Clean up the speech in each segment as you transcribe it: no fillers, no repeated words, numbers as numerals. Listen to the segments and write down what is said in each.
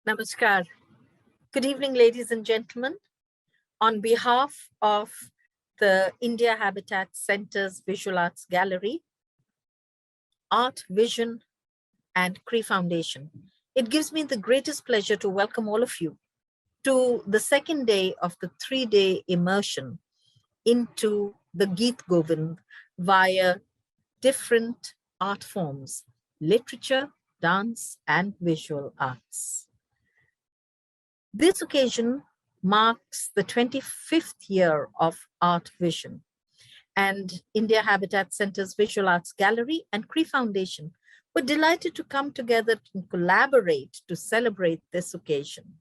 Namaskar. Good evening, ladies and gentlemen. On behalf of the India Habitat Center's Visual Arts Gallery, Art Vision, and Cree Foundation, it gives me the greatest pleasure to welcome all of you to the second day of the 3-day immersion into the Geet Govind via different art forms, literature, dance, and visual arts. This occasion marks the 25th year of Art Vision, and India Habitat Center's Visual Arts Gallery and Cree Foundation were delighted to come together and collaborate to celebrate this occasion,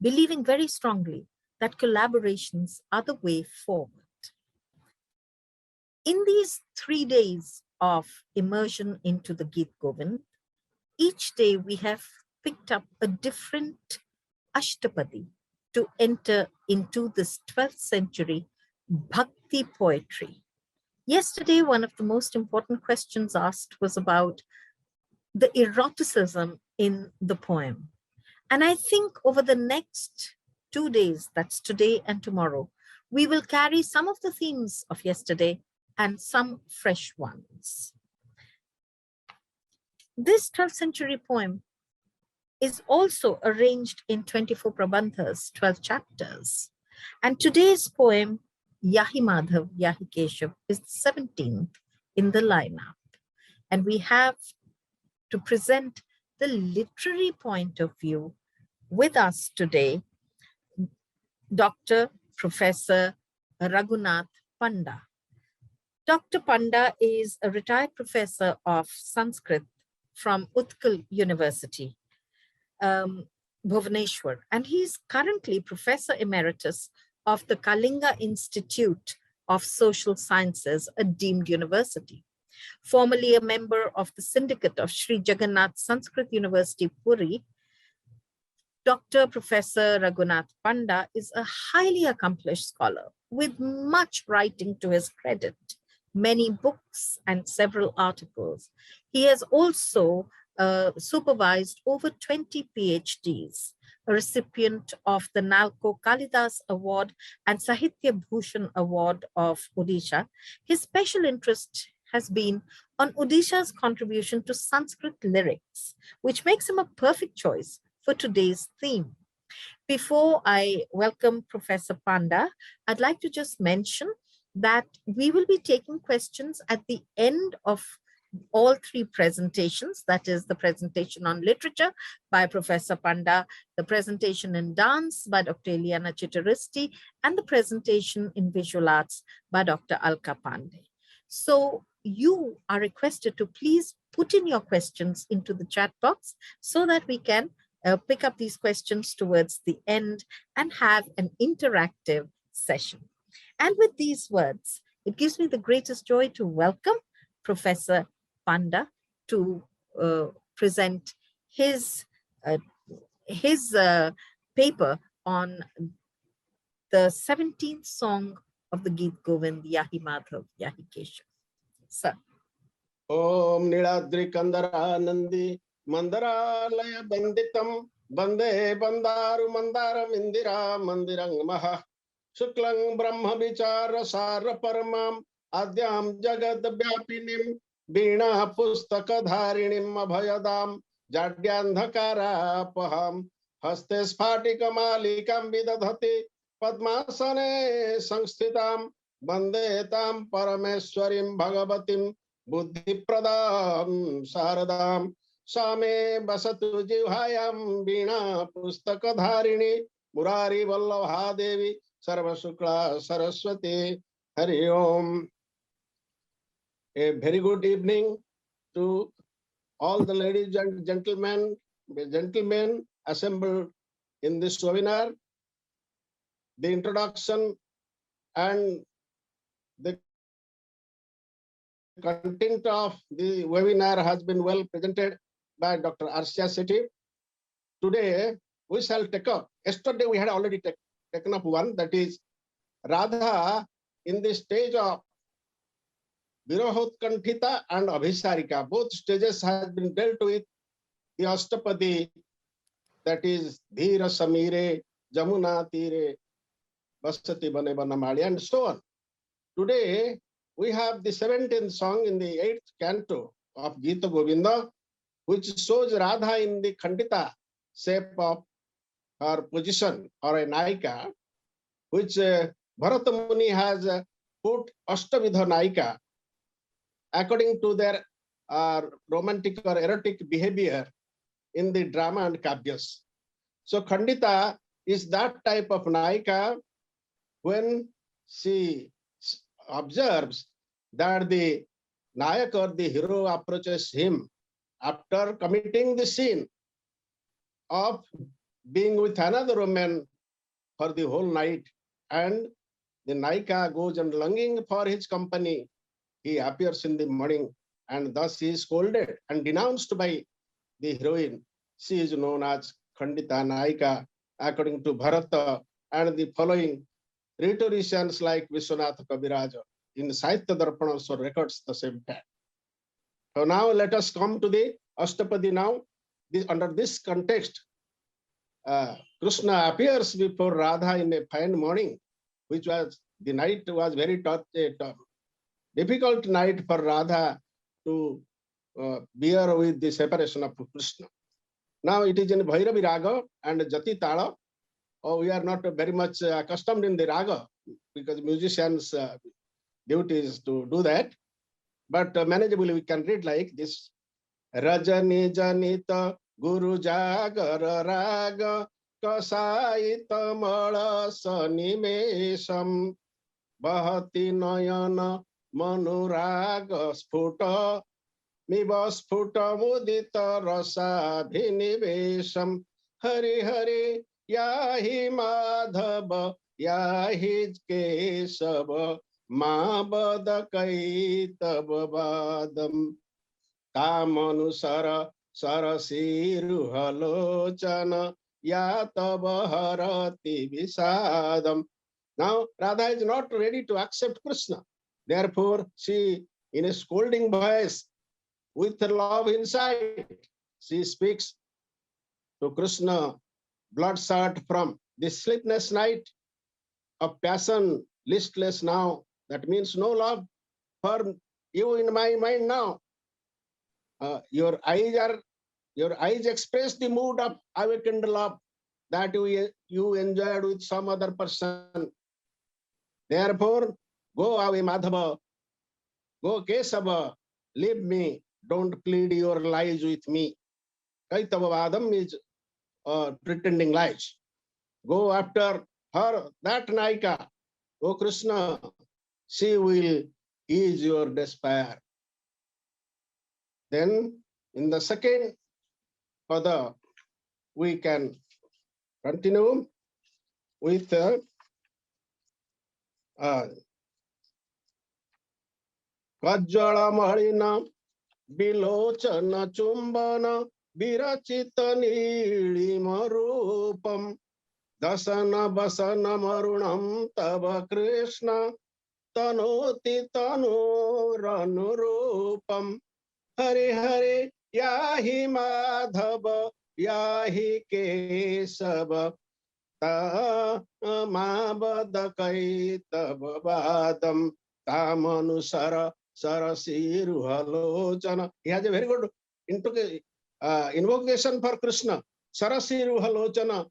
believing very strongly that collaborations are the way forward. In these 3 days of immersion into the Geet Govind, each day we have picked up a different Ashtapadi to enter into this 12th century Bhakti poetry. Yesterday, one of the most important questions asked was about the eroticism in the poem. And I think over the next 2 days, that's today and tomorrow, we will carry some of the themes of yesterday and some fresh ones. This 12th century poem is also arranged in 24 prabandhas, 12 chapters. And today's poem, Yahi Madhav, Yahi Keshav, is the 17th in the lineup. And we have to present the literary point of view with us today, Dr. Professor Raghunath Panda. Dr. Panda is a retired professor of Sanskrit from Utkal University, Bhubaneswar, and he's currently Professor Emeritus of the Kalinga Institute of Social Sciences, a deemed university. Formerly a member of the syndicate of Sri Jagannath Sanskrit University, Puri, Dr. Professor Raghunath Panda is a highly accomplished scholar with much writing to his credit, many books and several articles. He has also supervised over 20 PhDs, a recipient of the Nalco Kalidas Award and Sahitya Bhushan Award of Odisha. His special interest has been on Odisha's contribution to Sanskrit lyrics, which makes him a perfect choice for today's theme. Before I welcome Professor Panda, I'd like to just mention that we will be taking questions at the end of all 3 presentations, that is the presentation on literature by Professor Panda, the presentation in dance by Dr. Eliana Chittaristi, and the presentation in visual arts by Dr. Alka Pandey. So you are requested to please put in your questions into the chat box so that we can pick up these questions towards the end and have an interactive session. And with these words, it gives me the greatest joy to welcome Professor Panda to present his paper on the 17th song of the Geet Govind, Yahi Madhav, Yahi Keshav. Sir. Om Niladri Kandaranandi Mandaralaya Banditam Bande Bandaru Mandaram Indira Mandirang Maha Shuklang Brahma Vichara Sara Paramam Adyam Jagad Vyapinim Bina Pustaka Dharinim Abhayadam Jadyandhakara Paham Haste Sphatika Malikam Vidadhati Padmasane Sansthitam Bandetam Parameswarim Bhagavatim Buddhi Pradam Saradam Same Basatu Jivhayam Bina Pustaka Dharini Murari Vallabha Devi Sarva Shukla Saraswati Hari Om. A very good evening to all the ladies and gentlemen assembled in this webinar. The introduction and the content of the webinar has been well presented by Dr. Arshia Sethi. Today, we shall take up, yesterday we had already taken up one, that is Radha in the stage of Virahotkantita and Abhisarika. Both stages have been dealt with the Ashtapadi that is Dhira Samire, Jamuna Tire, Basati Bane Banamali, and so on. Today, we have the 17th song in the 8th canto of Gita Govinda, which shows Radha in the Khandita shape of her position or a Naika, which Bharata Muni has put Ashtavidha Naika according to their romantic or erotic behavior in the drama and kavyas. So Khandita is that type of Naika when she observes that the Nayak or the hero approaches him after committing the sin of being with another woman for the whole night, and the Naika goes and longing for his company. He appears in the morning, and thus he is scolded and denounced by the heroine. She is known as Khandita Naika according to Bharata, and the following rhetoricians like Vishwanath Kabiraja in Sahitya Darpana also records the same fact. So now let us come to the Ashtapadi now. Under this context, Krishna appears before Radha in a fine morning, which was, the night was very difficult night for Radha to bear with the separation of Krishna. Now it is in Bhairavi Raga and Jati Tala. We are not very much accustomed in the Raga because musicians' duty is to do that. But manageably we can read like this. Rajani Janita Guru Jagara Raga Kasaita Mala Sanimesham Bahati Nayana Manuraga Sputa Miba Sputa Mudita Rasa Bhinivesham Hari Hari Yahi Madhava Yahi Kesava Ma Badakaita Badam Tamanusara Sarasiru Halochana Yatabaharati Visadam. Now Radha is not ready to accept Krishna. Therefore, she, in a scolding voice, with her love inside, she speaks to Krishna, bloodshot from this sleepless night of passion, listless now. That means no love for you in my mind now. Your eyes express the mood of awakened love that you enjoyed with some other person. Therefore, go away, Madhava. Go, Kesava. Leave me. Don't plead your lies with me. Kaitavavadam is pretending lies. Go after her, that Naika. O Krishna, she will ease your despair. Then, in the second pada, we can continue with Kajjala Marina Bilochana Chumbana Birachita Nili Marupam Dasana Basana Marunam Tava Krishna Tanoti Tanu Ranurupam Hari Hari Yahi Madhava Yahi Kesava Ta Mabadakaita Babadam Tamanusara Sarasiru Halochana. He has a very good invocation for Krishna. Sarasiru Halochana,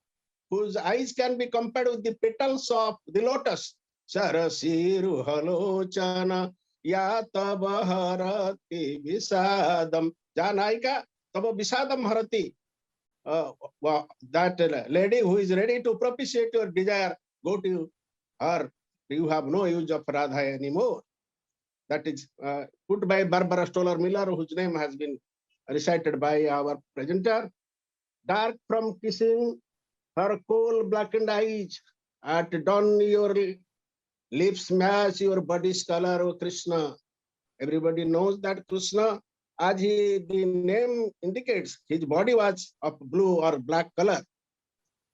whose eyes can be compared with the petals of the lotus. Sarasiru Halochana Yatava Harati Visadam. Janaika Tava Visadam Harati. That lady who is ready to propitiate your desire, go to her. You have no use of Radha anymore. That is put by Barbara Stoller Miller, whose name has been recited by our presenter. Dark from kissing her coal blackened eyes, at dawn your lips match your body's color, O Krishna. Everybody knows that Krishna, as the name indicates, his body was of blue or black color.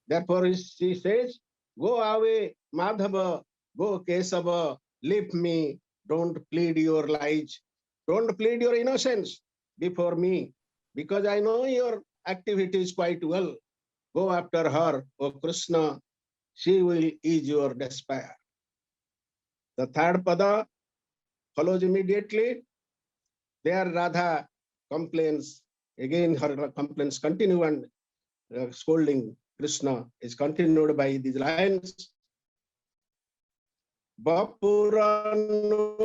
Therefore, she says, go away, Madhava, go Kesava, leave me, don't plead your lies, don't plead your innocence before me, because I know your activities quite well. Go after her, O Krishna, she will ease your despair. The third pada follows immediately. There Radha complains, again her complaints continue, and scolding Krishna is continued by these lines. Bapuranu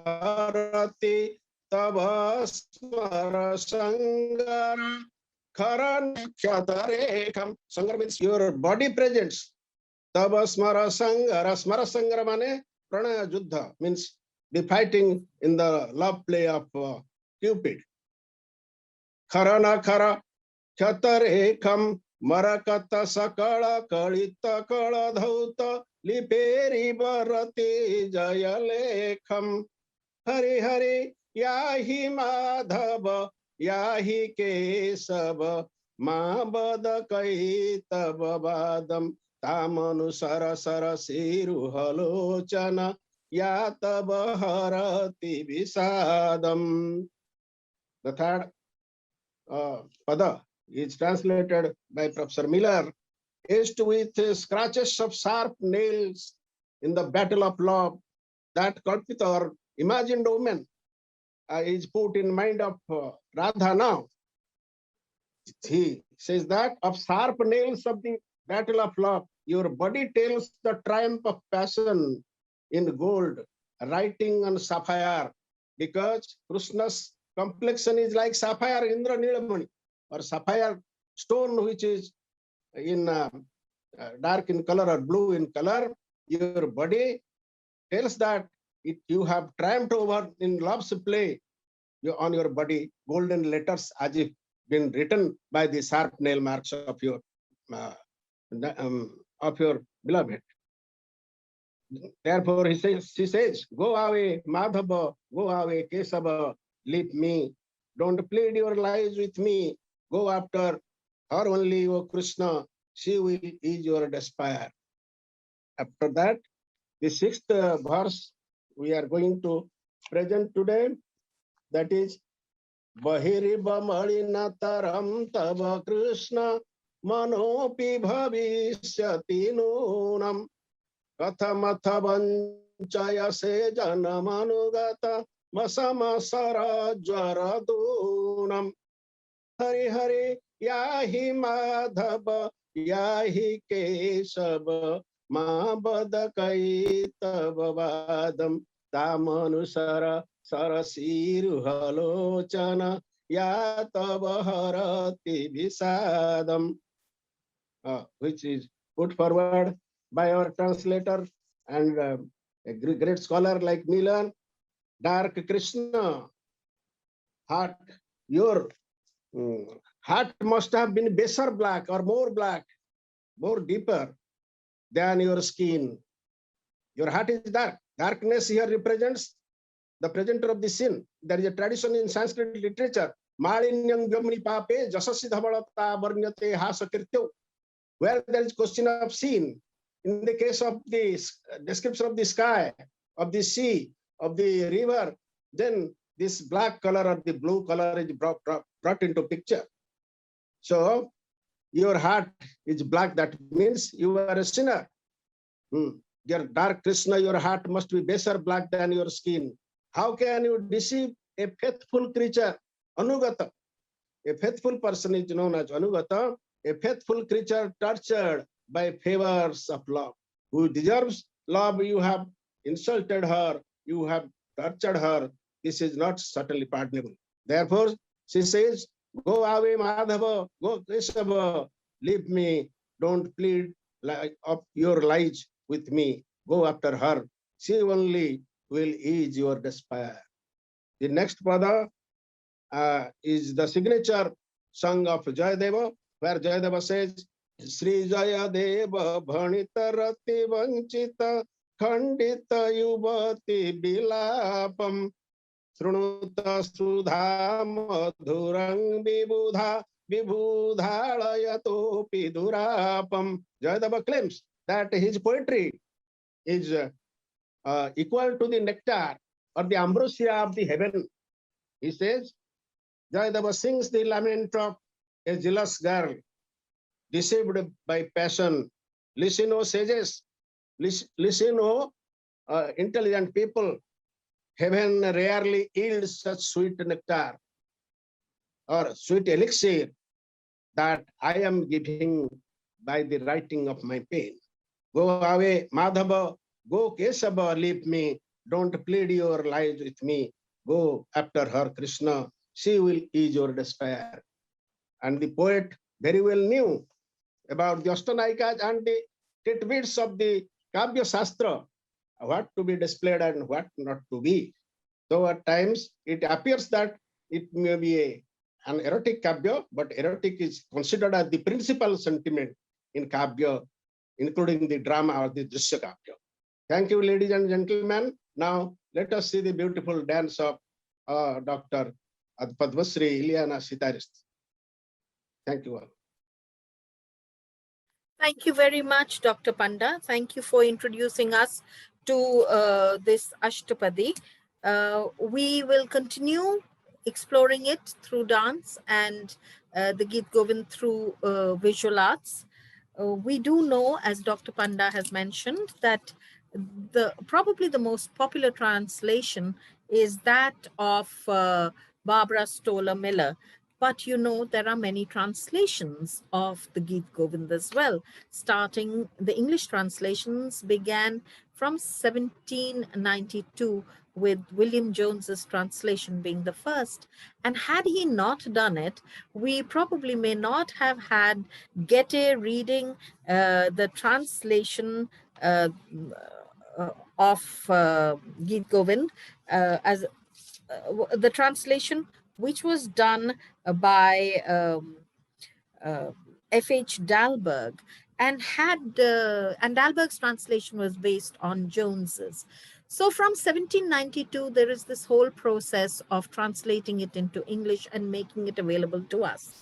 harati tabasmara sangara karan kyatarekam. Sangara means your body presents. Tabasmara sangara. Smara sangara mane pranaya juddha, means the fighting in the love play of Cupid. Karana kara kyatarekam marakata sakala kalita kala dhauta liperi bharati jayalekham. Hari Hari yahi madhava yahi kesava ma bada kai tabadam tamanu sara sara siru halochana ya tabaharati visadam. The third pada is translated by Professor Miller. Is with scratches of sharp nails in the battle of love, that Kalpita or imagined woman is put in mind of Radha now. He says that of sharp nails of the battle of love, your body tells the triumph of passion in gold, writing on sapphire, because Krishna's complexion is like sapphire, Indra Nilamani, or sapphire stone, which is in dark in color or blue in color. Your body tells that you have triumphed over in love's play. On your body, golden letters as if been written by the sharp nail marks of your beloved. Therefore, she says, go away, Madhava, go away, Kesava, leave me. Don't plead your lies with me. Go after her only, O Krishna, she will ease your despair. After that, the sixth verse we are going to present today, that is Bahiriba Malinataram Tava Krishna Manopi Bhavishyati Nunam Kathamatha Vanchaya Se Janamanugata Masama Sarajwara Dunam. Hari Hari yahi Madhava yahi Kesava ma badakai tabavadam tamanusara sarasiru halochana ya tabaharati visadam, which is put forward by our translator and a great scholar like Milan. Dark Krishna, heart, your heart must have been baser black or more black, more deeper than your skin. Your heart is dark. Darkness here represents the presenter of the sin. There is a tradition in Sanskrit literature, Malinyam Vyamni Pape Jasasi Dhavalata Varnyate Hasakirtyo, where there is question of sin. In the case of the description of the sky, of the sea, of the river, then this black color or the blue color is brought into picture. So your heart is black, that means you are a sinner. Your dark Krishna, your heart must be baser black than your skin. How can you deceive a faithful creature? Anugata. A faithful person is known as Anugata, a faithful creature tortured by favors of love. Who deserves love, you have insulted her, you have tortured her. This is not certainly pardonable. Therefore, she says, go away, Madhava, go Kesava, leave me, don't plead of your lies with me, go after her. She only will ease your despair. The next pada is the signature song of Jayadeva, where Jayadeva says, Sri Jayadeva Bhanita Rati Vanchita Khandita Yuvati Bilapam Srunuta Sudha Madhurang Vibudha Vibhudhalayatopi Durapam. Jayadeva claims that his poetry is equal to the nectar or the ambrosia of the heaven. He says, Jayadeva sings the lament of a jealous girl deceived by passion. Listen, O sages, listen, O intelligent people. Heaven rarely yields such sweet nectar or sweet elixir that I am giving by the writing of my pen. Go away, Madhava, go Kesava, leave me. Don't plead your lies with me. Go after her, Krishna. She will ease your despair. And the poet very well knew about the Ashtanayikas and the tidbits of the Kavya Shastra, what to be displayed and what not to be. So at times it appears that it may be an erotic Kavya, but erotic is considered as the principal sentiment in Kavya, including the drama or the Drishya Kavya. Thank you, ladies and gentlemen. Now let us see the beautiful dance of Dr. Padmasri Ileana Sitarist. Thank you all. Thank you very much, Dr. Panda. Thank you for introducing us to this Ashtapadi. We will continue exploring it through dance and the Geet Govind through visual arts. We do know, as Dr. Panda has mentioned, that probably the most popular translation is that of Barbara Stoller Miller. But you know, there are many translations of the Geet Govind as well. Starting, the English translations began from 1792 with William Jones's translation being the first. And had he not done it, we probably may not have had Goethe reading the translation of Geet Govind as the translation which was done by F.H. Dalberg, and Dalberg's translation was based on Jones's. So from 1792, there is this whole process of translating it into English and making it available to us.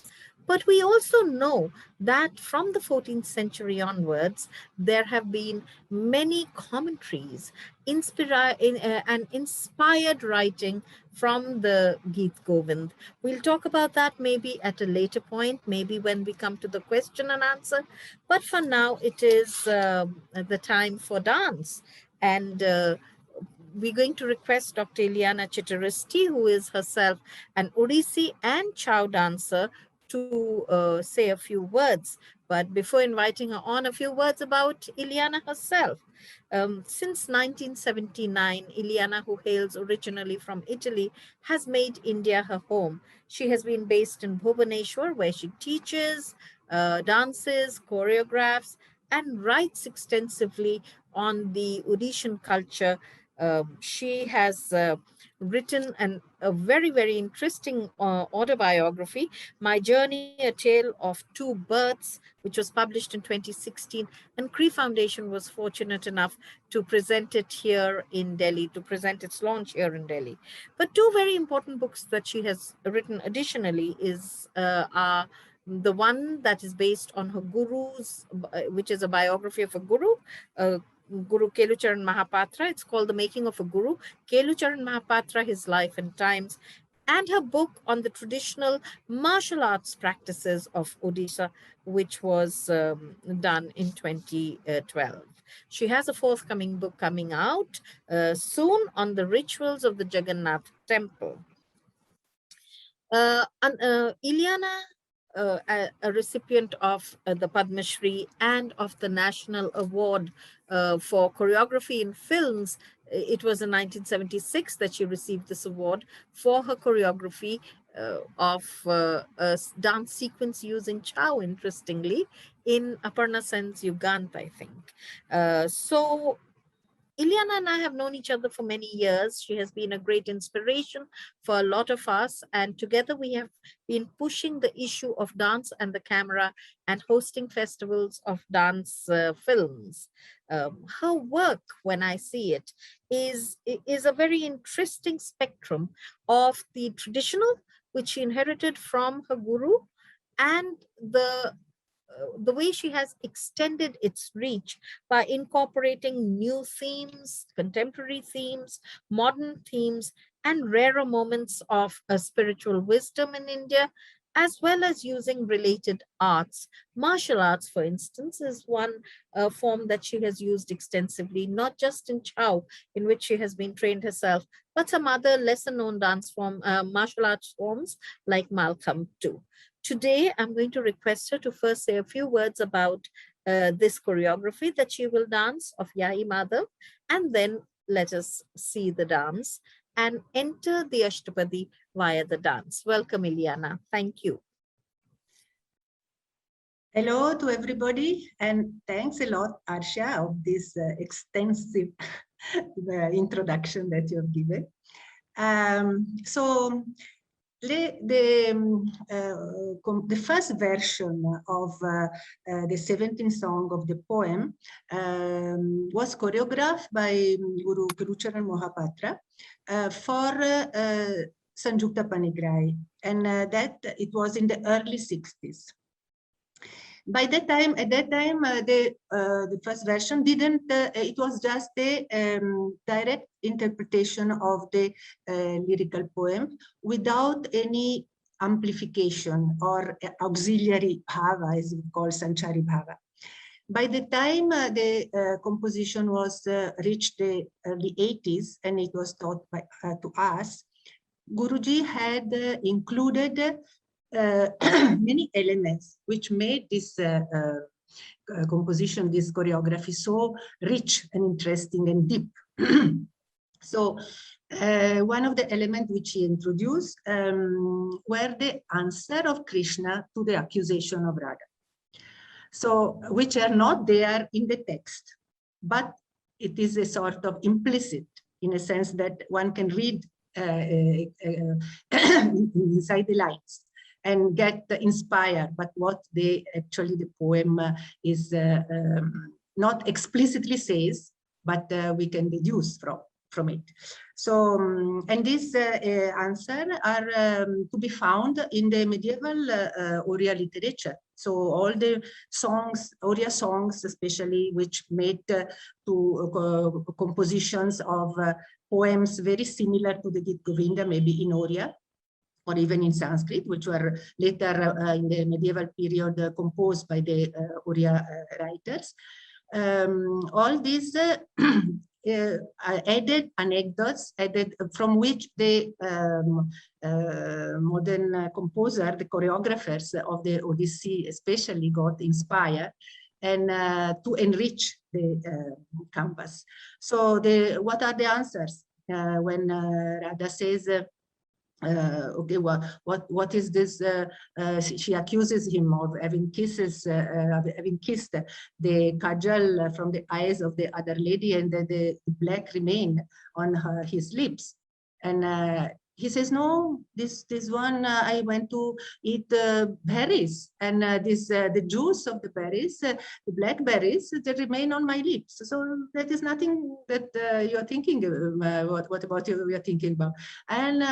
But we also know that from the 14th century onwards, there have been many commentaries and inspired writing from the Geet Govind. We'll talk about that maybe at a later point, maybe when we come to the question and answer. But for now, it is the time for dance. And we're going to request Dr. Ileana Chittaristi, who is herself an Odissi and Chow dancer, to say a few words. But before inviting her on, a few words about Ileana herself. Since 1979, Ileana, who hails originally from Italy, has made India her home. She has been based in Bhubaneswar, where she teaches, dances, choreographs, and writes extensively on the Odishan culture. She has written a very, very interesting autobiography, My Journey, A Tale of Two Births, which was published in 2016. And Cree Foundation was fortunate enough to present it here in Delhi, to present its launch here in Delhi. But two very important books that she has written additionally are the one that is based on her guru's, which is a biography of a guru, Guru Kelucharan Mahapatra. It's called The Making of a Guru, Kelucharan Mahapatra, His Life and Times, and her book on the traditional martial arts practices of Odisha, which was done in 2012. She has a forthcoming book coming out soon on the rituals of the Jagannath temple. Ileana, a recipient of the Padma Shri and of the National Award for Choreography in Films. It was in 1976 that she received this award for her choreography of a dance sequence using Chow, interestingly, in Aparna Sen's Yugant, I think. So Ileana and I have known each other for many years. She has been a great inspiration for a lot of us. And together we have been pushing the issue of dance and the camera and hosting festivals of dance films. Her work, when I see it, is a very interesting spectrum of the traditional, which she inherited from her guru, and the way she has extended its reach by incorporating new themes, contemporary themes, modern themes, and rarer moments of spiritual wisdom in India, as well as using related arts. Martial arts, for instance, is one form that she has used extensively, not just in Chow, in which she has been trained herself, but some other lesser known dance form, martial arts forms like Malcolm too. Today, I'm going to request her to first say a few words about this choreography that she will dance of Yai Madhav, and then let us see the dance and enter the Ashtapadi via the dance. Welcome, Ileana. Thank you. Hello to everybody, and thanks a lot, Arsha, of this extensive introduction that you have given. The first version of the 17th song of the poem was choreographed by Guru Gurucharan Mohapatra for Sanjukta Panigrahi, and that it was in the early 60s. By that time, the first version didn't, it was just a direct interpretation of the lyrical poem without any amplification or auxiliary bhava, as we call Sanchari bhava. By the time the composition was reached the early 80s and it was taught by, to us, Guruji had included many elements which made this composition, this choreography, so rich and interesting and deep. So one of the elements which he introduced were the answer of Krishna to the accusation of Radha. So, which are not there in the text, but it is a sort of implicit in a sense that one can read inside the lines and get inspired, but what they actually the poem is not explicitly says, but we can deduce from it. So, and these answers are to be found in the medieval Oriya literature. So all the songs, Oriya songs especially, which made to compositions of poems very similar to the Gita Govinda, maybe in Oriya, or even in Sanskrit, which were later in the medieval period composed by the Oriya writers. All these added anecdotes, from which the modern composer, the choreographers of the Odyssey especially got inspired and to enrich the canvas. So what are the answers? When Radha says, okay, what is this? She accuses him of having kissed the kajal from the eyes of the other lady, and the black remained on his lips. And he says, no, this one, I went to eat berries, and the juice of the berries, the blackberries, they remain on my lips. So that is nothing that you are thinking. What about you are thinking about? And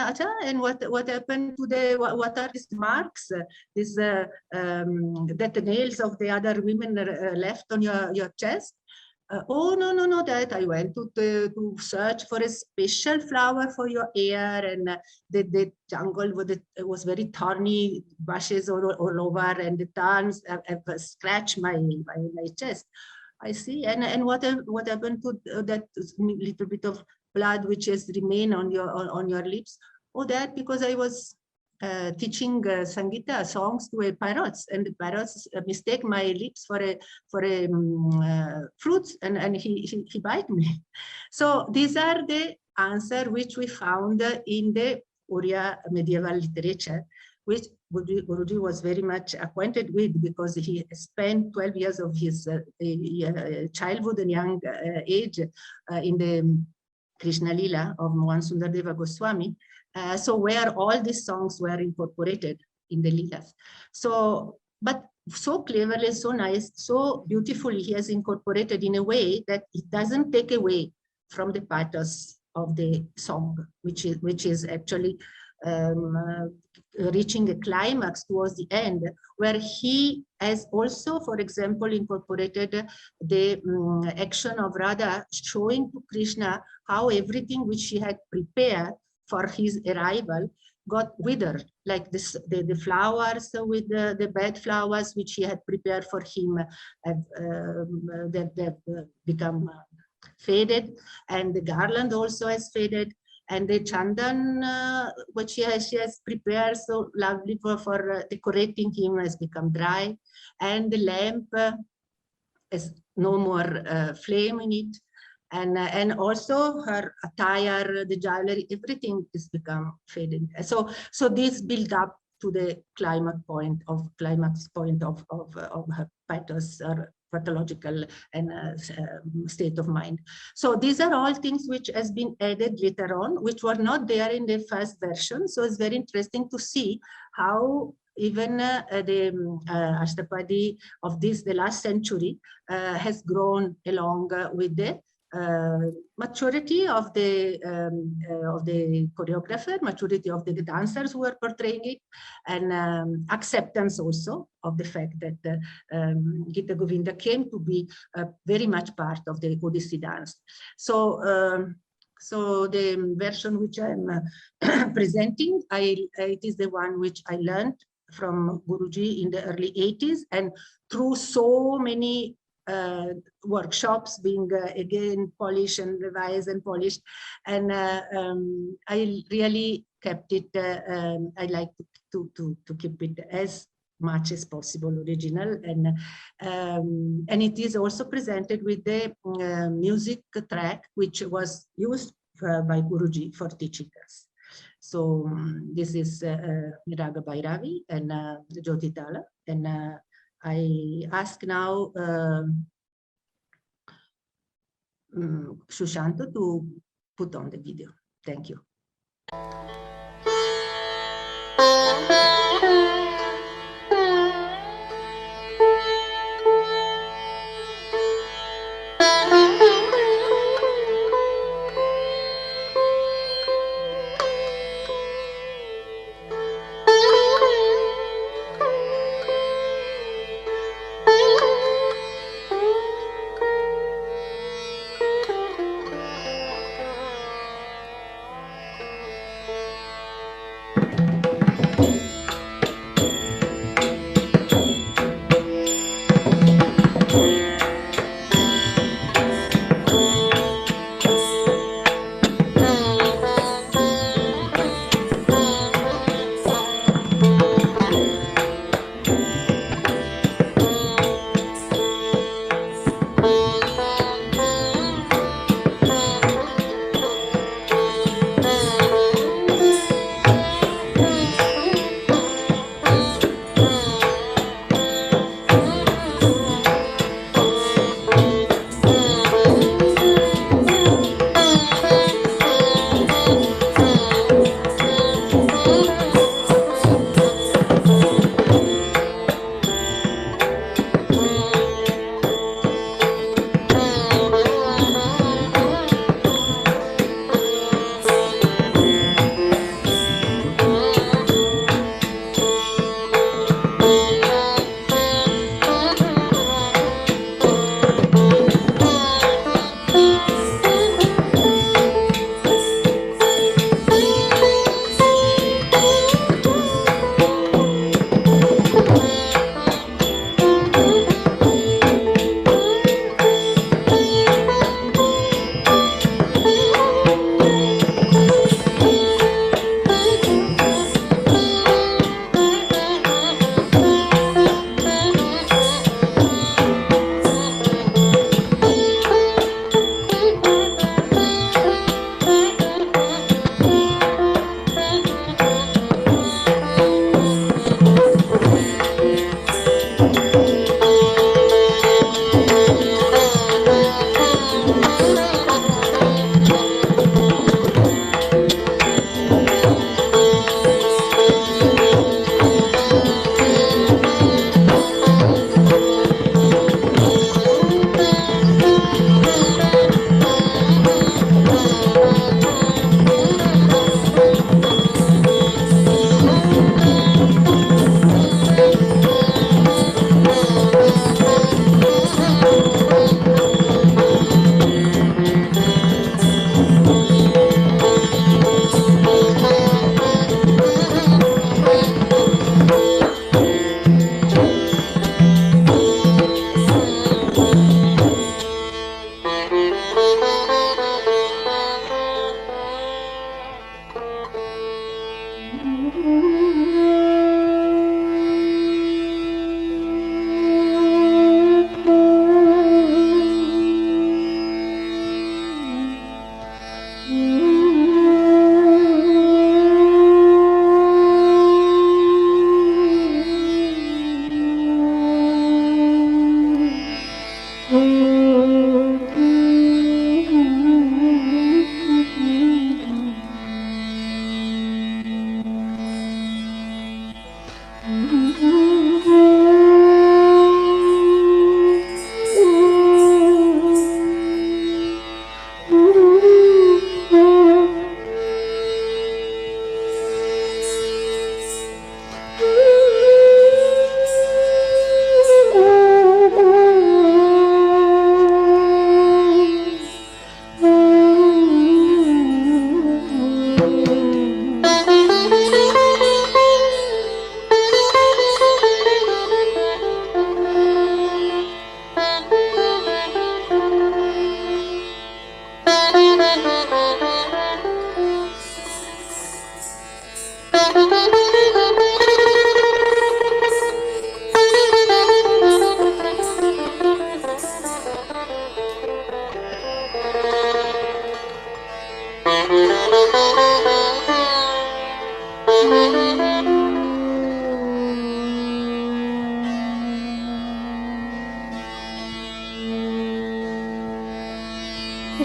what happened to the what are these marks? That the nails of the other women left on your chest. Oh, no, that I went to search for a special flower for your hair, and the jungle was very thorny, bushes all over, and the thorns scratched my chest. I see. And what happened to that little bit of blood which has remained on your lips? Oh, that because I was teaching Sangita songs to parrots, and the parrots mistake my lips for a fruit, and he bite me. So these are the answer which we found in the Oriya medieval literature, which Guruji was very much acquainted with, because he spent 12 years of his childhood and young age in the Krishna Lila of Mohan Sundardeva Goswami. So where all these songs were incorporated in the Leelas. So, but so cleverly, so nice, so beautifully, he has incorporated in a way that it doesn't take away from the pathos of the song, which is actually reaching a climax towards the end, where he has also, for example, incorporated the action of Radha, showing to Krishna how everything which she had prepared for his arrival got withered, like this, the flowers with the bed flowers which he had prepared for him, they've become faded, and the garland also has faded, and the chandan which she has prepared so lovely for decorating him has become dry, and the lamp has no more flame in it, and also her attire, the jewelry, everything is become faded. So this build up to the climax point of her pathological and state of mind. So these are all things which has been added later on, which were not there in the first version. So it's very interesting to see how even the Ashtapadi of the last century has grown along with the maturity of the choreographer, maturity of the dancers who are portraying it, and acceptance also of the fact that Gita Govinda came to be very much part of the Odissi dance. So so the version which I'm presenting, it is the one which I learned from Guruji in the early 80s, and through so many workshops being again polished and revised and polished, and I really kept it. I like to keep it as much as possible original, and it is also presented with the music track which was used by Guruji for teaching us. So this is Raga Bhairavi and Jyoti Tala, and I ask now Shushanto to put on the video. Thank you.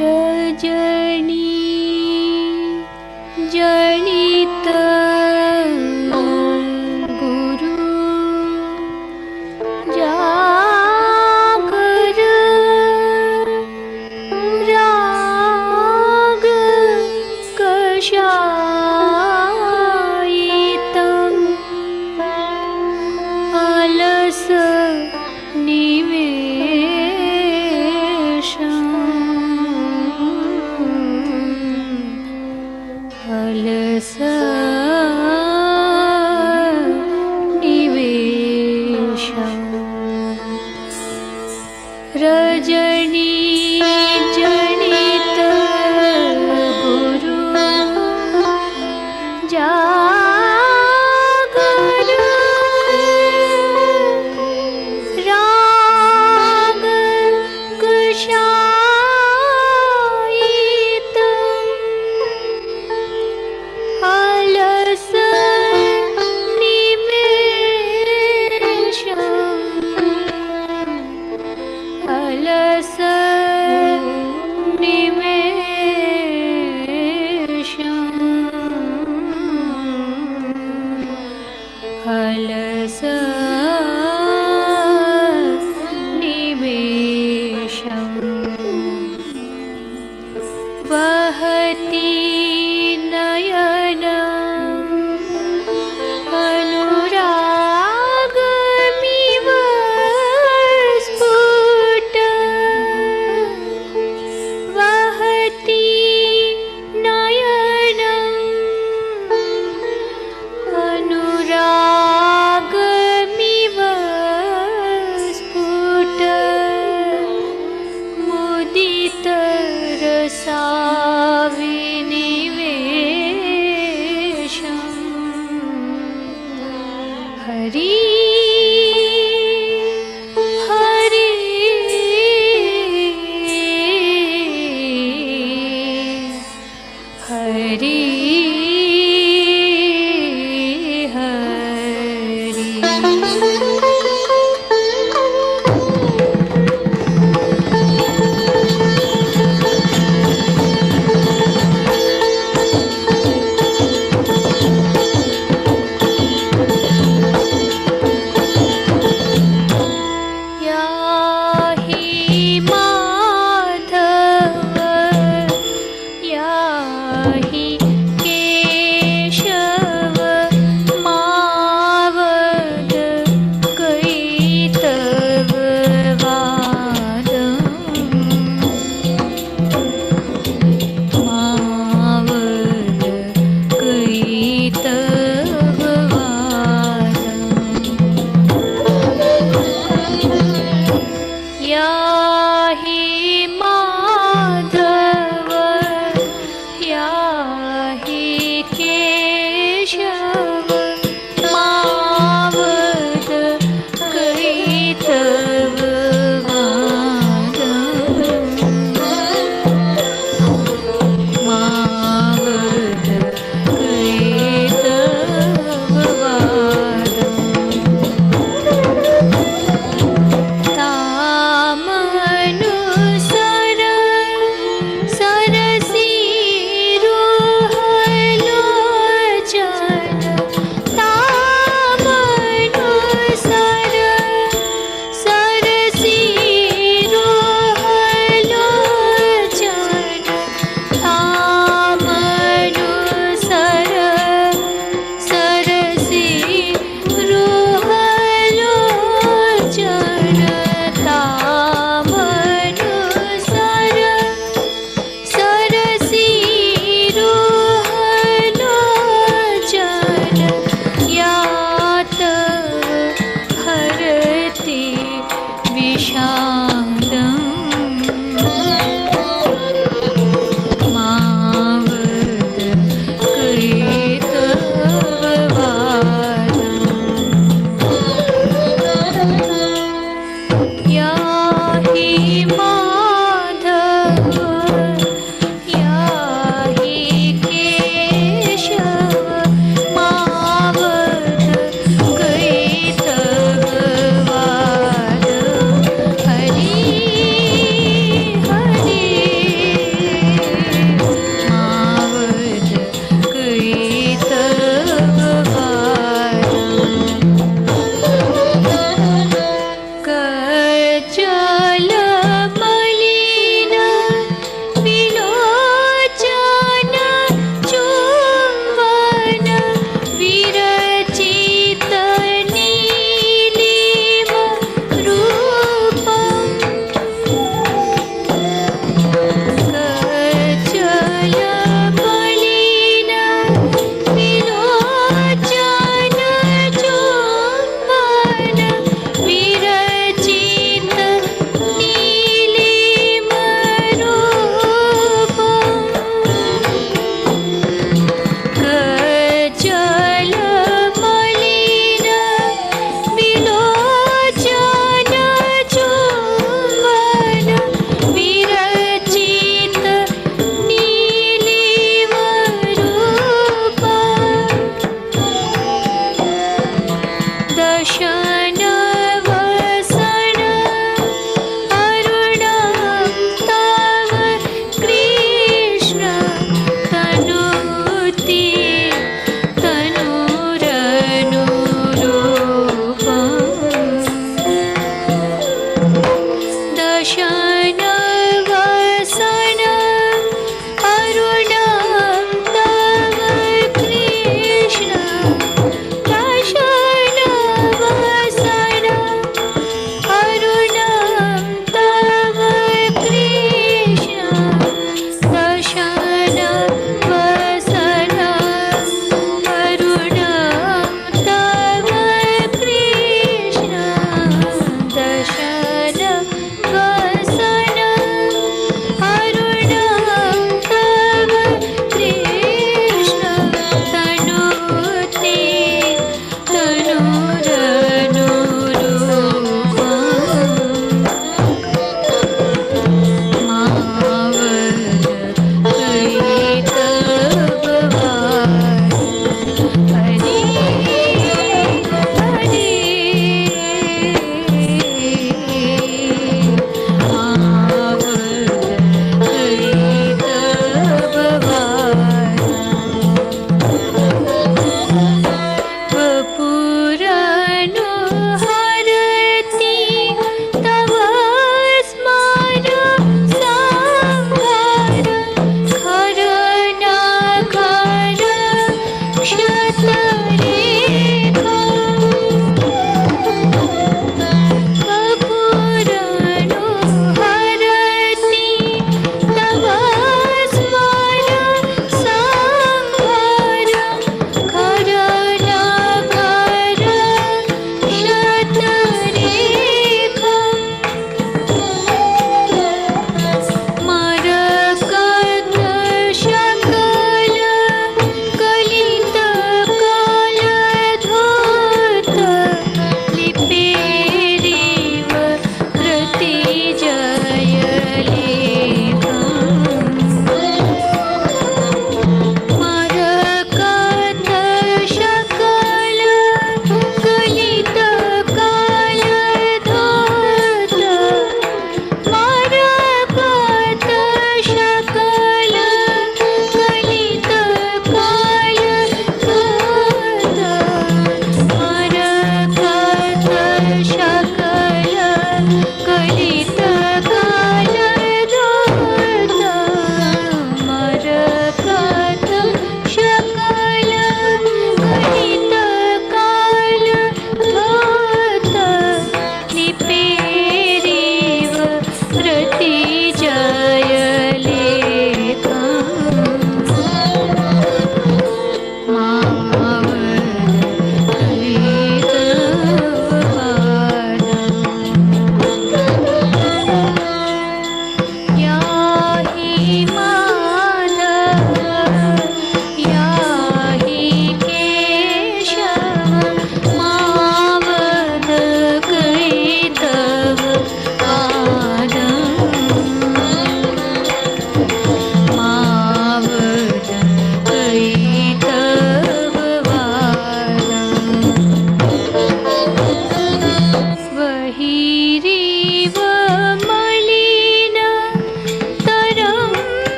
Rajni जनित गुरु जागर राग कषायितं अलस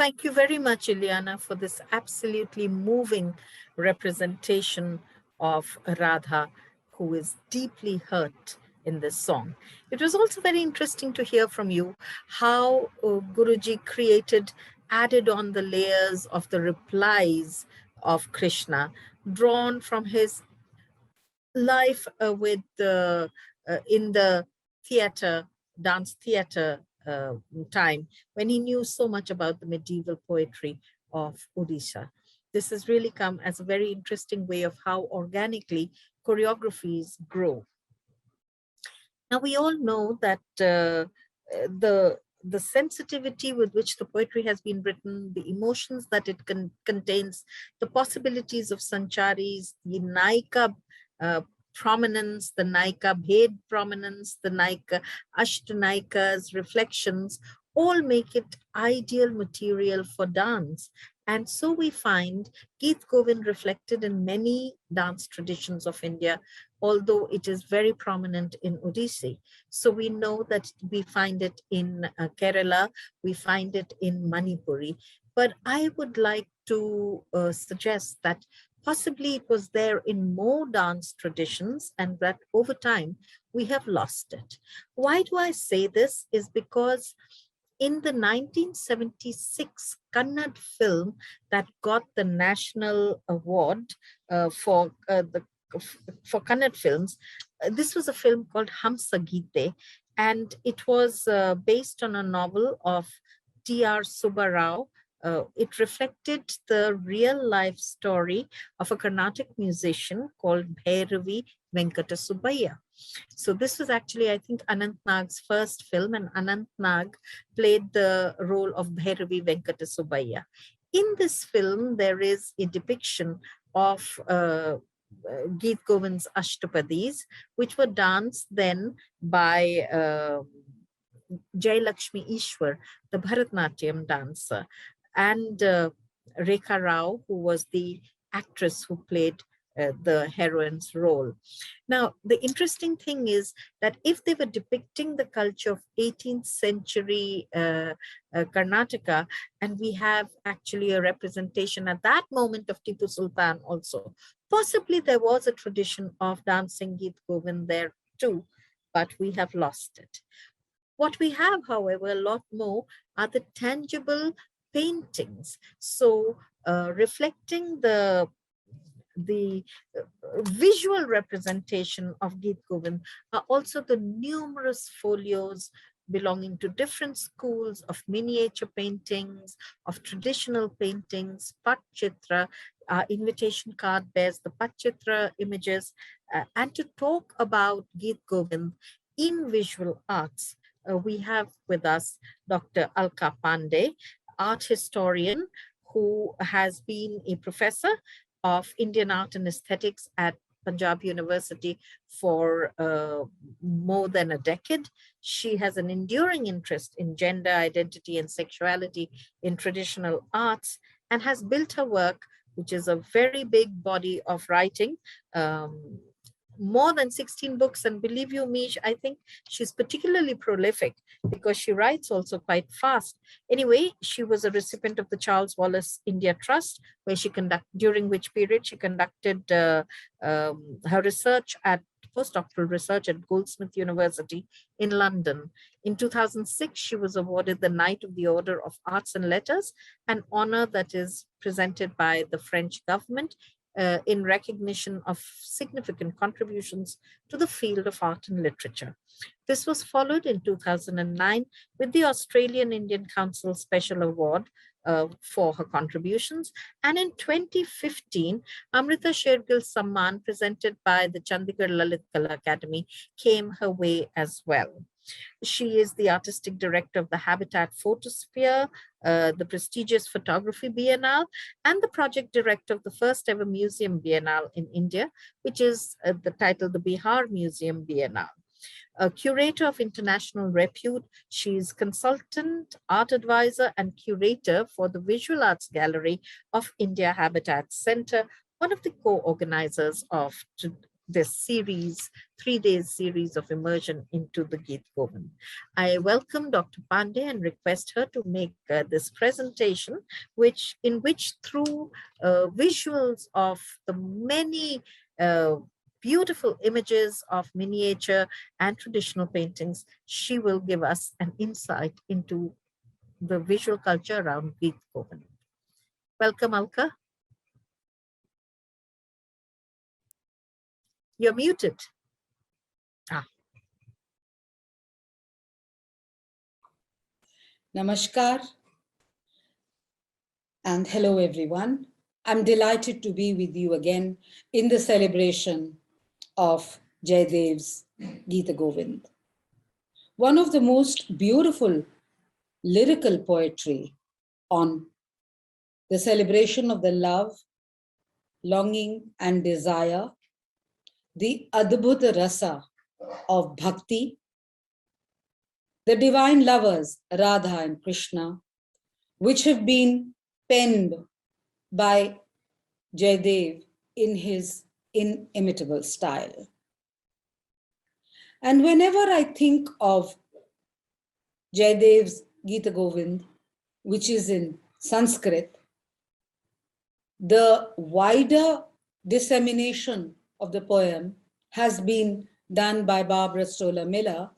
Thank you very much, Ileana, for this absolutely moving representation of Radha, who is deeply hurt in this song. It was also very interesting to hear from you how Guruji added on the layers of the replies of Krishna, drawn from his life with in the theater, dance theater time, when he knew so much about the medieval poetry of Odisha. This has really come as a very interesting way of how organically choreographies grow. Now, we all know that the sensitivity with which the poetry has been written, the emotions that it contains, the possibilities of Sancharis, the Naika prominence, the Naika Bhed prominence, the Naika Ashtanaikas reflections, all make it ideal material for dance. And so we find Geet Govind reflected in many dance traditions of India, although it is very prominent in Odissi. So we know that we find it in Kerala, we find it in Manipuri. But I would like to suggest that possibly it was there in more dance traditions, and that over time we have lost it. Why do I say this? Is because in the 1976 Kannada film that got the national award for Kannada films, this was a film called Hamsa Geete, and it was based on a novel of T.R. Subbarao. It reflected the real life story of a Carnatic musician called Bhairavi Venkata Subbaiah. So this was actually, I think, Anant Nag's first film, and Anant Nag played the role of Bhairavi Venkata Subbaiah. In this film, there is a depiction of Geet Govind's Ashtapadis, which were danced then by Jai Lakshmi Ishwar, the Bharatnatyam dancer, and Rekha Rao, who was the actress who played the heroine's role. Now, the interesting thing is that if they were depicting the culture of 18th century Karnataka, and we have actually a representation at that moment of Tipu Sultan also, possibly there was a tradition of dancing Geet Govind there too, but we have lost it. What we have, however, a lot more are the tangible paintings. So reflecting the visual representation of Geet Govind are also the numerous folios belonging to different schools of miniature paintings, of traditional paintings, Patchitra, invitation card bears the Patchitra images, and to talk about Geet Govind in visual arts, we have with us Dr. Alka Pandey, art historian who has been a professor of Indian art and aesthetics at Punjab University for more than a decade. She has an enduring interest in gender identity and sexuality in traditional arts, and has built her work, which is a very big body of writing, more than 16 books. And believe you me, I think she's particularly prolific because she writes also quite fast. Anyway, she was a recipient of the Charles Wallace India Trust, where she during which period she conducted her research at postdoctoral research at Goldsmith University in London. In 2006, she was awarded the Knight of the Order of Arts and Letters, an honor that is presented by the French government in recognition of significant contributions to the field of art and literature. This was followed in 2009 with the Australian Indian Council Special Award for her contributions. And in 2015, Amrita Shergill Samman, presented by the Chandigarh Lalit Kala Academy, came her way as well. She is the artistic director of the Habitat Photosphere, the prestigious Photography Biennale, and the project director of the first ever Museum Biennale in India, which is the title, the Bihar Museum Biennale. A curator of international repute, she is consultant, art advisor, and curator for the Visual Arts Gallery of India Habitat Center, one of the co-organizers of this series, 3-day series of immersion into the Geet Govind. I welcome Dr. Pandey and request her to make this presentation, in which through visuals of the many beautiful images of miniature and traditional paintings, she will give us an insight into the visual culture around Geet Govind. Welcome, Alka. You're muted. Namaskar and hello everyone. I'm delighted to be with you again in the celebration of Jayadev's Geet Govind. One of the most beautiful lyrical poetry on the celebration of the love, longing and desire, the Adbhuta Rasa of Bhakti, the divine lovers Radha and Krishna, which have been penned by Jayadev in his inimitable style. And whenever I think of Jayadev's Geet Govind, which is in Sanskrit, the wider dissemination of the poem has been done by Barbara Stoller Miller,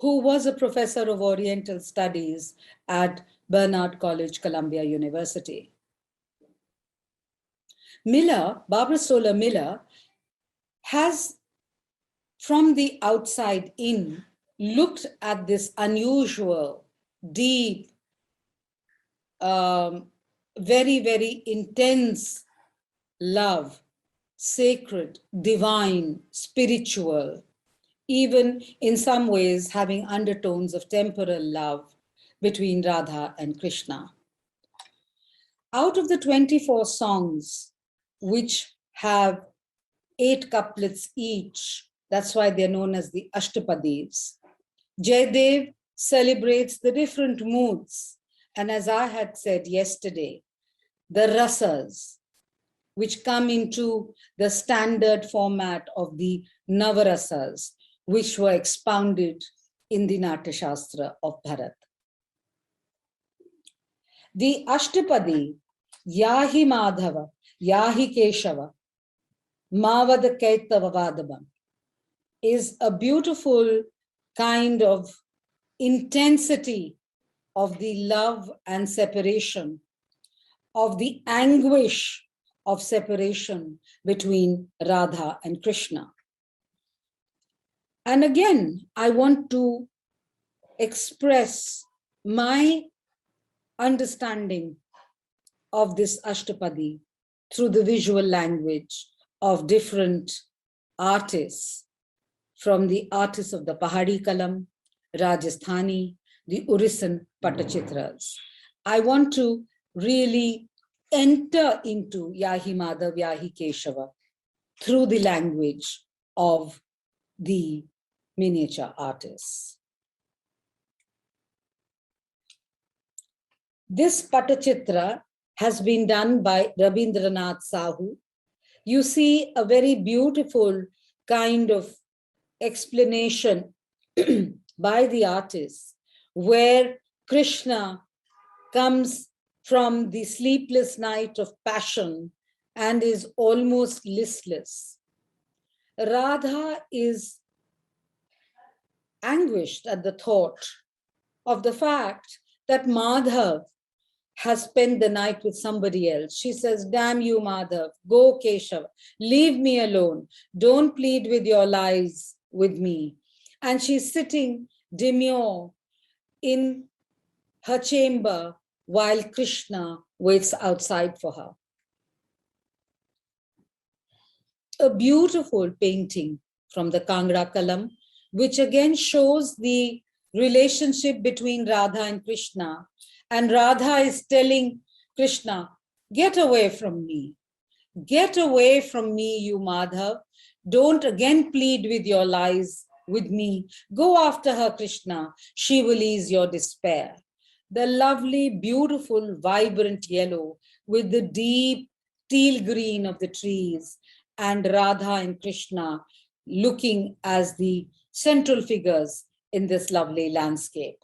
who was a professor of Oriental Studies at Barnard College, Columbia University. Barbara Stoller Miller, has from the outside in looked at this unusual, deep, very, very intense love, sacred, divine, spiritual, even in some ways having undertones of temporal love between Radha and Krishna. Out of the 24 songs, which have 8 couplets each, that's why they're known as the Ashtapadis, Jayadev celebrates the different moods. And as I had said yesterday, the rasas, which come into the standard format of the Navarasas, which were expounded in the Natya Shastra of Bharat. The Ashtapadi, Yahi Madhava, Yahi Keshava, Mavada Kaitava Vadabam, is a beautiful kind of intensity of the love and separation, of the anguish of separation between Radha and Krishna. And again, I want to express my understanding of this Ashtapadi through the visual language of different artists, from the artists of the Pahadi Kalam, Rajasthani, the Urissan Patachitras. I want to really enter into Yahi Madhav, Yahi Keshava through the language of the miniature artists. This Patachitra has been done by Rabindranath Sahu. You see a very beautiful kind of explanation by the artist, where Krishna comes from the sleepless night of passion and is almost listless. Radha is anguished at the thought of the fact that Madhav has spent the night with somebody else. She says, damn you, Madhav, go Keshav, leave me alone. Don't plead with your lies with me. And she's sitting demure in her chamber while Krishna waits outside for her. A beautiful painting from the Kangra Kalam, which again shows the relationship between Radha and Krishna. And Radha is telling Krishna, get away from me. Get away from me, you Madhav. Don't again plead with your lies with me. Go after her, Krishna. She will ease your despair. The lovely, beautiful, vibrant yellow with the deep teal green of the trees and Radha and Krishna looking as the central figures in this lovely landscape.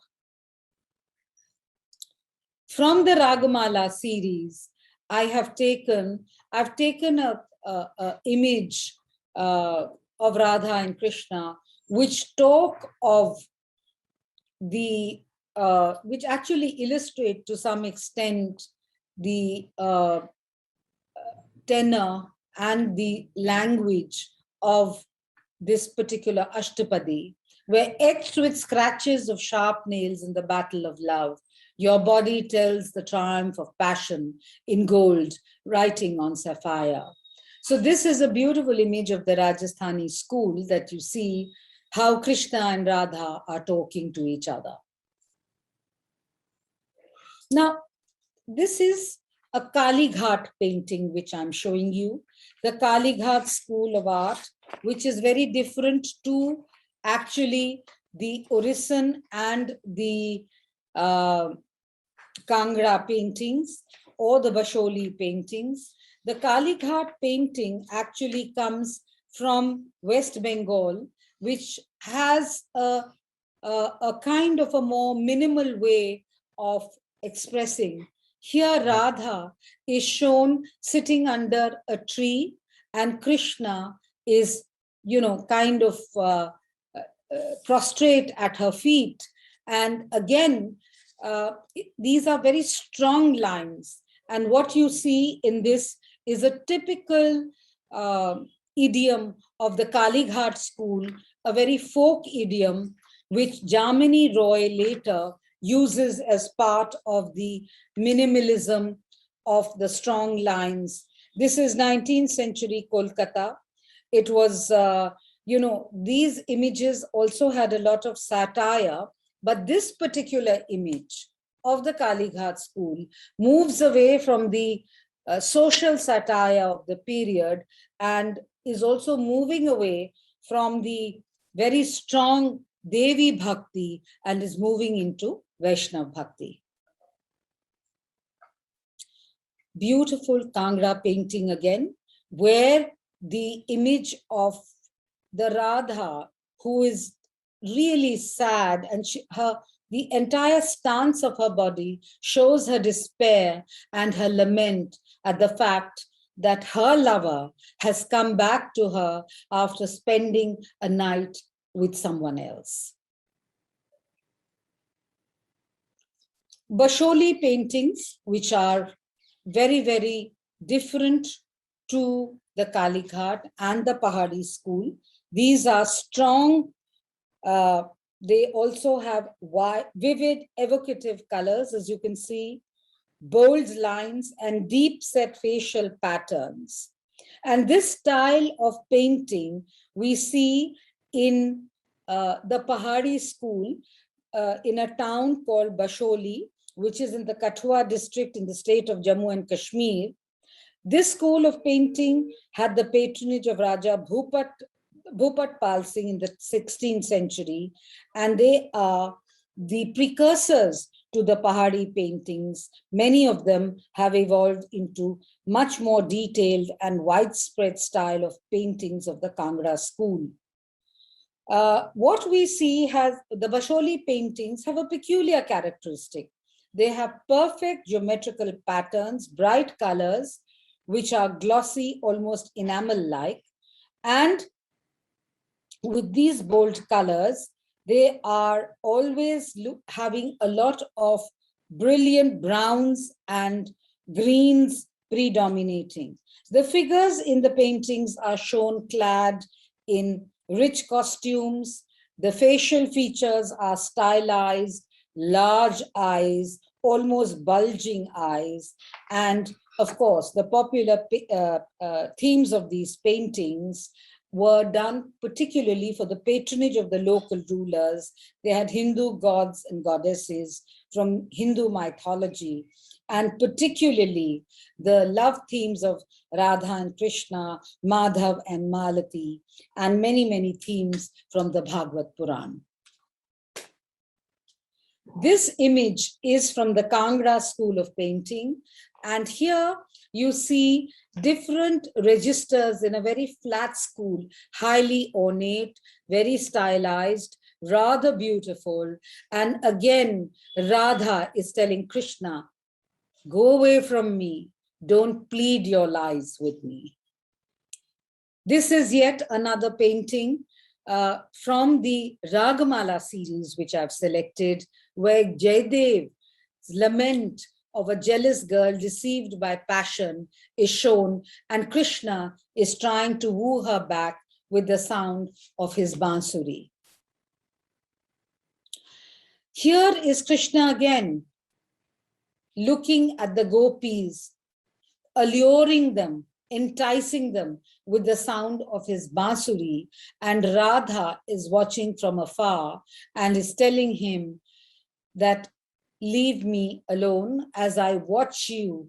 From the Ragamala series, I've taken a image of Radha and Krishna, which talk of the, which actually illustrate to some extent the tenor and the language of this particular Ashtapadi, where etched with scratches of sharp nails in the battle of love, your body tells the triumph of passion in gold, writing on sapphire. So this is a beautiful image of the Rajasthani school that you see how Krishna and Radha are talking to each other. Now, this is a Kali Ghat painting, which I'm showing you. The Kali Ghat school of art, which is very different to actually the Orison and the Kangra paintings or the Basholi paintings. The Kali Ghat painting actually comes from West Bengal, which has a kind of a more minimal way of expressing. Here Radha is shown sitting under a tree and Krishna is, kind of prostrate at her feet. And again, these are very strong lines. And what you see in this is a typical idiom of the Kali Ghat school, a very folk idiom, which Jamini Roy later uses as part of the minimalism of the strong lines. This is 19th century Kolkata. It was, these images also had a lot of satire, but this particular image of the Kali Ghat school moves away from the social satire of the period and is also moving away from the very strong Devi Bhakti and is moving into Vaishnav Bhakti. Beautiful Kangra painting again, where the image of the Radha, who is really sad, and the entire stance of her body shows her despair and her lament at the fact that her lover has come back to her after spending a night with someone else. Basholi paintings, which are very, very different to the Kali Ghat and the Pahadi school. These are strong. They also have vivid, evocative colors, as you can see, bold lines and deep set facial patterns. And this style of painting we see in the Pahadi school in a town called Basholi, which is in the Kathua district in the state of Jammu and Kashmir. This school of painting had the patronage of Raja Bhupat Pal Singh in the 16th century, and they are the precursors to the Pahadi paintings. Many of them have evolved into much more detailed and widespread style of paintings of the Kangra school. What we see the Basholi paintings have a peculiar characteristic. They have perfect geometrical patterns, bright colors, which are glossy, almost enamel-like. And with these bold colors, they are always having a lot of brilliant browns and greens predominating. The figures in the paintings are shown clad in rich costumes. The facial features are stylized, large eyes, almost bulging eyes. And of course, the popular themes of these paintings were done particularly for the patronage of the local rulers. They had Hindu gods and goddesses from Hindu mythology, and particularly the love themes of Radha and Krishna, Madhav and Malati, and many, many themes from the Bhagavad Puran. This image is from the Kangra school of painting, And here you see different registers in a very flat school, highly ornate, very stylized, rather beautiful. And again, Radha is telling Krishna, go away from me. Don't plead your lies with me. This is yet another painting from the Ragamala series, which I've selected, where Jayadev's lament of a jealous girl deceived by passion is shown, and Krishna is trying to woo her back with the sound of his bansuri. Here is Krishna again, looking at the gopis, alluring them, enticing them with the sound of his bansuri, and Radha is watching from afar and is telling him that leave me alone as I watch you,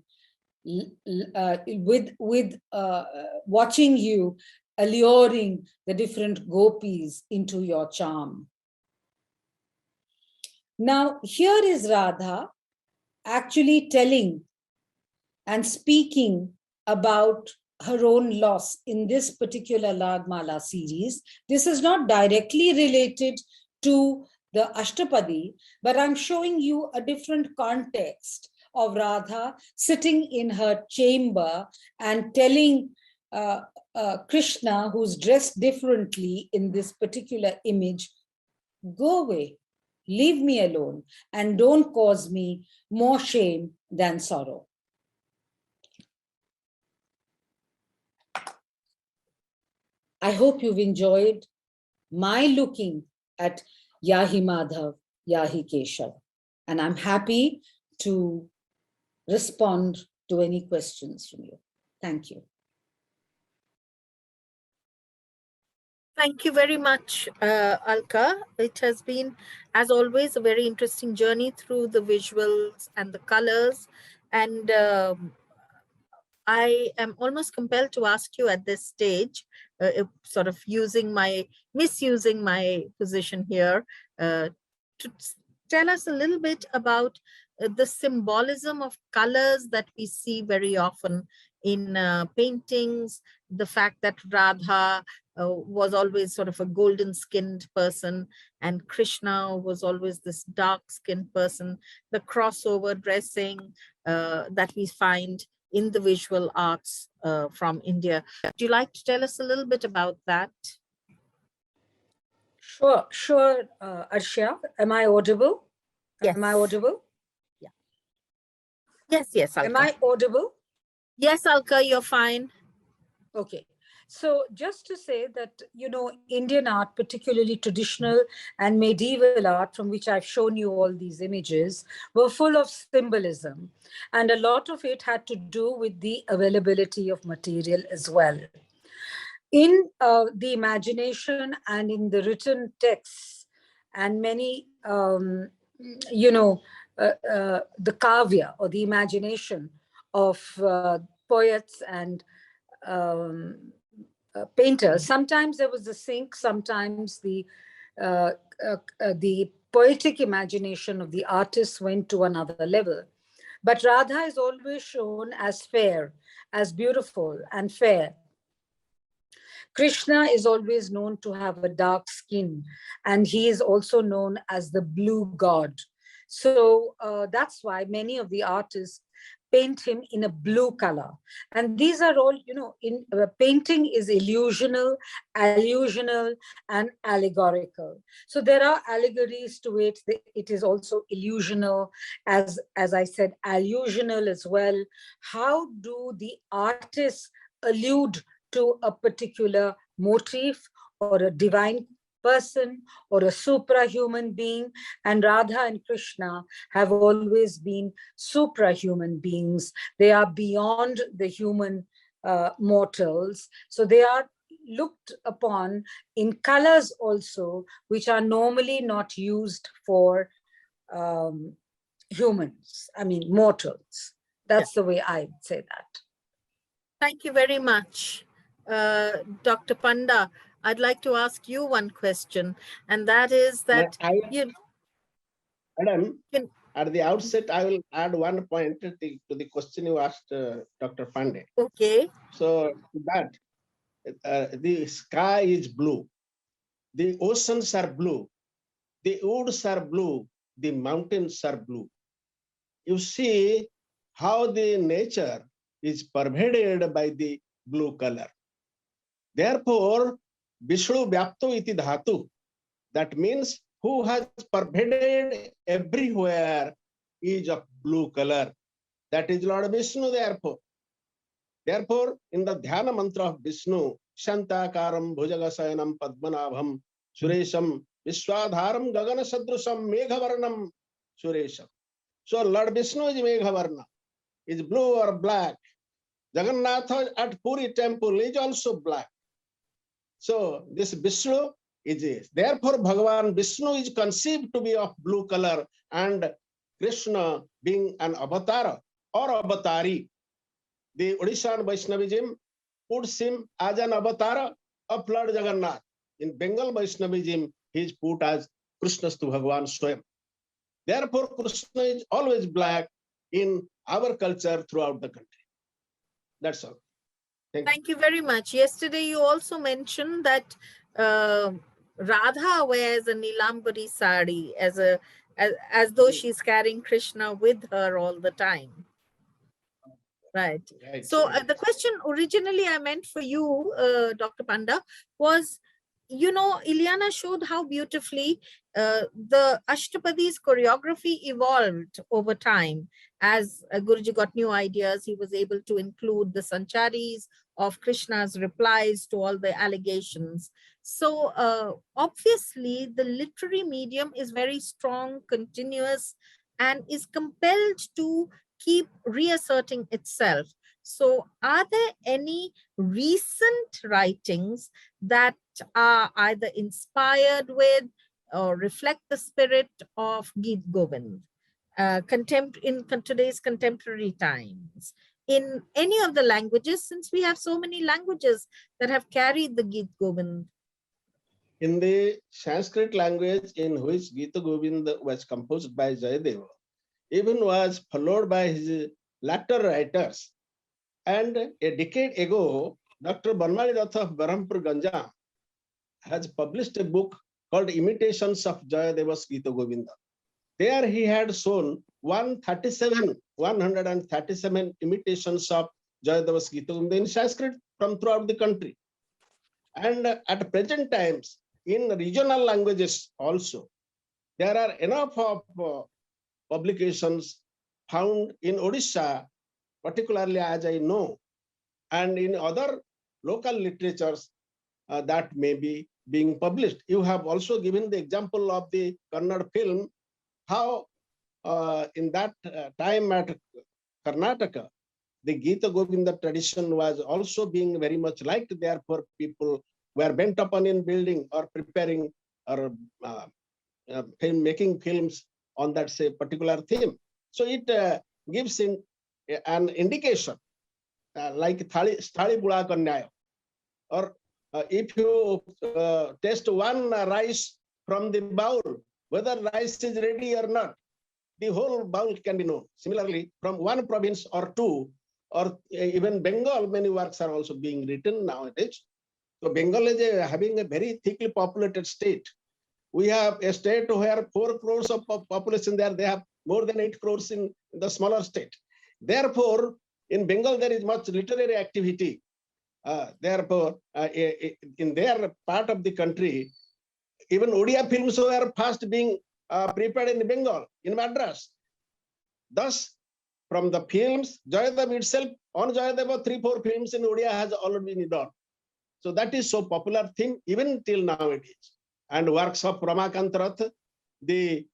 watching you, alluring the different gopis into your charm. Now, here is Radha actually telling and speaking about her own loss in this particular Ragmala series. This is not directly related to the Ashtapadi, but I'm showing you a different context of Radha sitting in her chamber and telling Krishna, who's dressed differently in this particular image, go away, leave me alone, and don't cause me more shame than sorrow. I hope you've enjoyed my looking at Yahi Madhav, Yahi Keshav, and I'm happy to respond to any questions from you. Thank you. Thank you very much, Alka. It has been, as always, a very interesting journey through the visuals and the colors. And I am almost compelled to ask you at this stage, sort of misusing my position here, to tell us a little bit about the symbolism of colors that we see very often in paintings, the fact that Radha was always sort of a golden-skinned person, and Krishna was always this dark-skinned person, the crossover dressing that we find in the visual arts from India. Would you like to tell us a little bit about that? Sure, Arshia. Am I audible? Yes. Am I audible? Yeah. Yes, Alka. Am I audible? Yes, Alka, you're fine. Okay. So just to say that, Indian art, particularly traditional and medieval art, from which I've shown you all these images, were full of symbolism. And a lot of it had to do with the availability of material as well. In the imagination and in the written texts and many, the kavya or the imagination of poets and painters, sometimes there was a sync, sometimes the poetic imagination of the artist went to another level. But Radha is always shown as fair, as beautiful and fair. Krishna is always known to have a dark skin, and he is also known as the blue god. So that's why many of the artists paint him in a blue color. And these are all, in painting is illusional, allusional, and allegorical. So there are allegories to it. It is also illusional, as I said, allusional as well. How do the artists allude to a particular motif or a divine person or a suprahuman being? And Radha and Krishna have always been suprahuman beings. They are beyond the human mortals. So they are looked upon in colors also, which are normally not used for humans, mortals. That's the way I would say that. Thank you very much. Dr. Panda, I'd like to ask you one question, and that is that Madam, At the outset, I will add one point to the question you asked, Dr. Pandey. Okay. So that the sky is blue, the oceans are blue, the woods are blue, the mountains are blue. You see how the nature is pervaded by the blue color. Therefore, Vishnu Vyapto iti dhatu. That means who has pervaded everywhere is of blue color. That is Lord Vishnu, therefore. Therefore, in the Dhyana mantra of Vishnu, Shantakaram Bhujagasayanam Padmanabham Suresham Vishwadharam Gagana Sadrusam Meghavarnam Suresham. So Lord Vishnu is Meghavarna, is blue or black. Jagannatha at Puri temple is also black. So this Vishnu is, therefore Bhagavan Vishnu is conceived to be of blue color, and Krishna being an avatar or avatari. The Odishan Vaishnavism puts him as an avatar of Lord Jagannath. In Bengal Vaishnavism, he is put as Krishnastu Bhagavan Swayam. Therefore, Krishna is always black in our culture throughout the country. That's all. Thank you very much. Yesterday, you also mentioned that Radha wears a Nilambari sari as though she's carrying Krishna with her all the time. Right. Right. So the question originally I meant for you, Dr. Panda, was, you know, Ileana showed how beautifully the Ashtapadi's choreography evolved over time. As Guruji got new ideas, he was able to include the Sancharis of Krishna's replies to all the allegations. So obviously the literary medium is very strong, continuous, and is compelled to keep reasserting itself. So are there any recent writings that are either inspired with or reflect the spirit of Geet Govind in today's contemporary times, in any of the languages, since we have so many languages that have carried the Geet Govind? In the Sanskrit language in which Gita Govind was composed by Jayadeva, even was followed by his latter writers. And a decade ago, Dr. Banmali Rath of Berhampur Ganjam has published a book called Imitations of Jayadeva's Gita Govinda. There he had shown 137 imitations of Jayadeva's Gita Govinda in Sanskrit from throughout the country. And at present times, in regional languages also, there are enough of publications found in Odisha, particularly as I know, and in other local literatures that may be being published. You have also given the example of the Kannada film, how in that time at Karnataka, the Gita Govinda tradition was also being very much liked. Therefore, people were bent upon in building or preparing or making films on that say particular theme. So it gives an indication, like Sthali Bula Kanyaya, or if you taste one rice from the bowl, whether rice is ready or not, the whole bowl can be known. Similarly, from one province or two, or even Bengal, many works are also being written nowadays. So Bengal is having a very thickly populated state. We have a state where 4 crores of population there. They have more than 8 crores in the smaller state. Therefore, in Bengal, there is much literary activity. Therefore, in their part of the country, even Odia films were first being prepared in Bengal, in Madras. Thus, from the films, Jayadeva itself, on Jayadeva, 3-4 films in Odia has already been done. So that is so popular thing, even till nowadays. And works of Ramakant Rath, the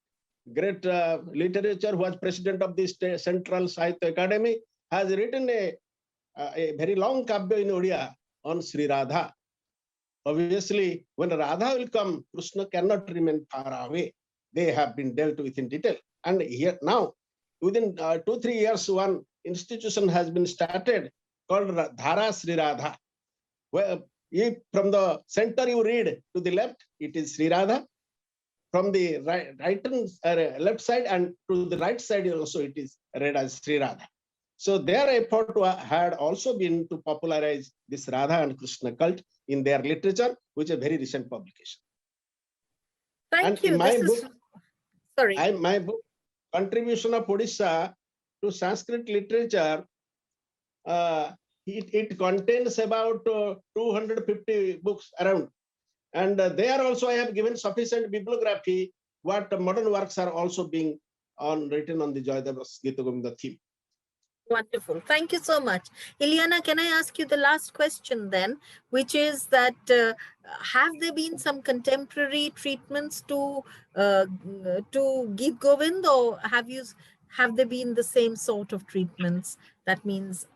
great literature who was president of the Central Sahitya Academy, has written a very long kavya in Odia on Sri Radha. Obviously, when Radha will come, Krishna cannot remain far away. They have been dealt with in detail. And here now, within 2-3 years, one institution has been started called Dhara Sri Radha. Where if from the center you read to the left, it is Sri Radha. from the left side and to the right side also it is read as Sri Radha. So their effort had also been to popularize this Radha and Krishna cult in their literature, which is a very recent publication. Thank And you. in my This book, is, sorry. my book, Contribution of Odisha to Sanskrit Literature, it contains about 250 books around. And there also I have given sufficient bibliography, what modern works are also being written on the Jayadev's Gita Govinda theme. Wonderful. Thank you so much. Ileana, can I ask you the last question then, which is that have there been some contemporary treatments to Geet Govind, or have there been the same sort of treatments? That means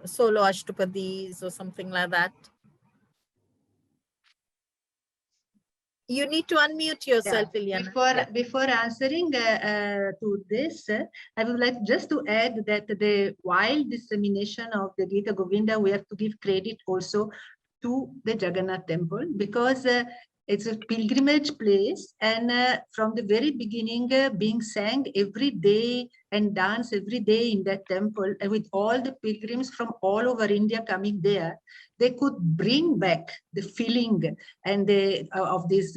solo Ashtapadis or something like that? You need to unmute yourself, Ileana. Before answering to this, I would like just to add that the wild dissemination of the Gita Govinda, we have to give credit also to the Jagannath temple, because it's a pilgrimage place, and from the very beginning being sang every day and dance every day in that temple, and with all the pilgrims from all over India coming there, they could bring back the feeling and of this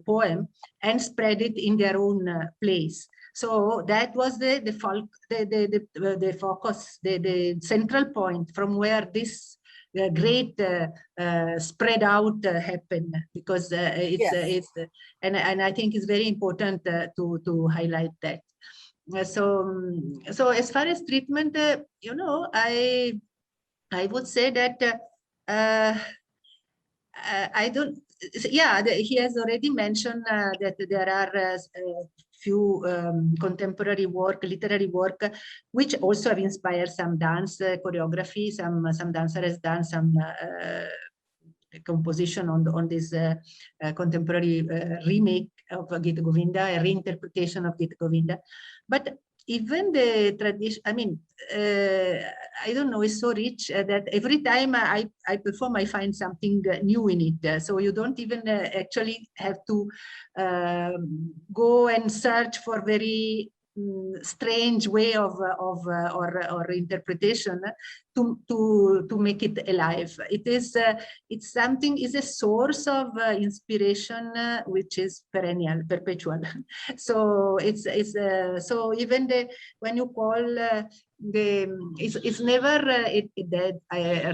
poem and spread it in their own place. So that was the focus, the central point from where this great spread out happened, because and I think it's very important to highlight that. So as far as treatment, you know, I would say that I don't. Yeah, he has already mentioned that there are few contemporary work, literary work, which also have inspired some dance choreography. Some dancer has done some composition on this contemporary remake of Gita Govinda, a reinterpretation of Gita Govinda. But even the tradition, I mean, I don't know, it's so rich that every time I perform, I find something new in it. So you don't even actually have to go and search for very strange way of or interpretation to make it alive. It is it's something, is a source of inspiration which is perennial, perpetual. So it's so even when you call it's never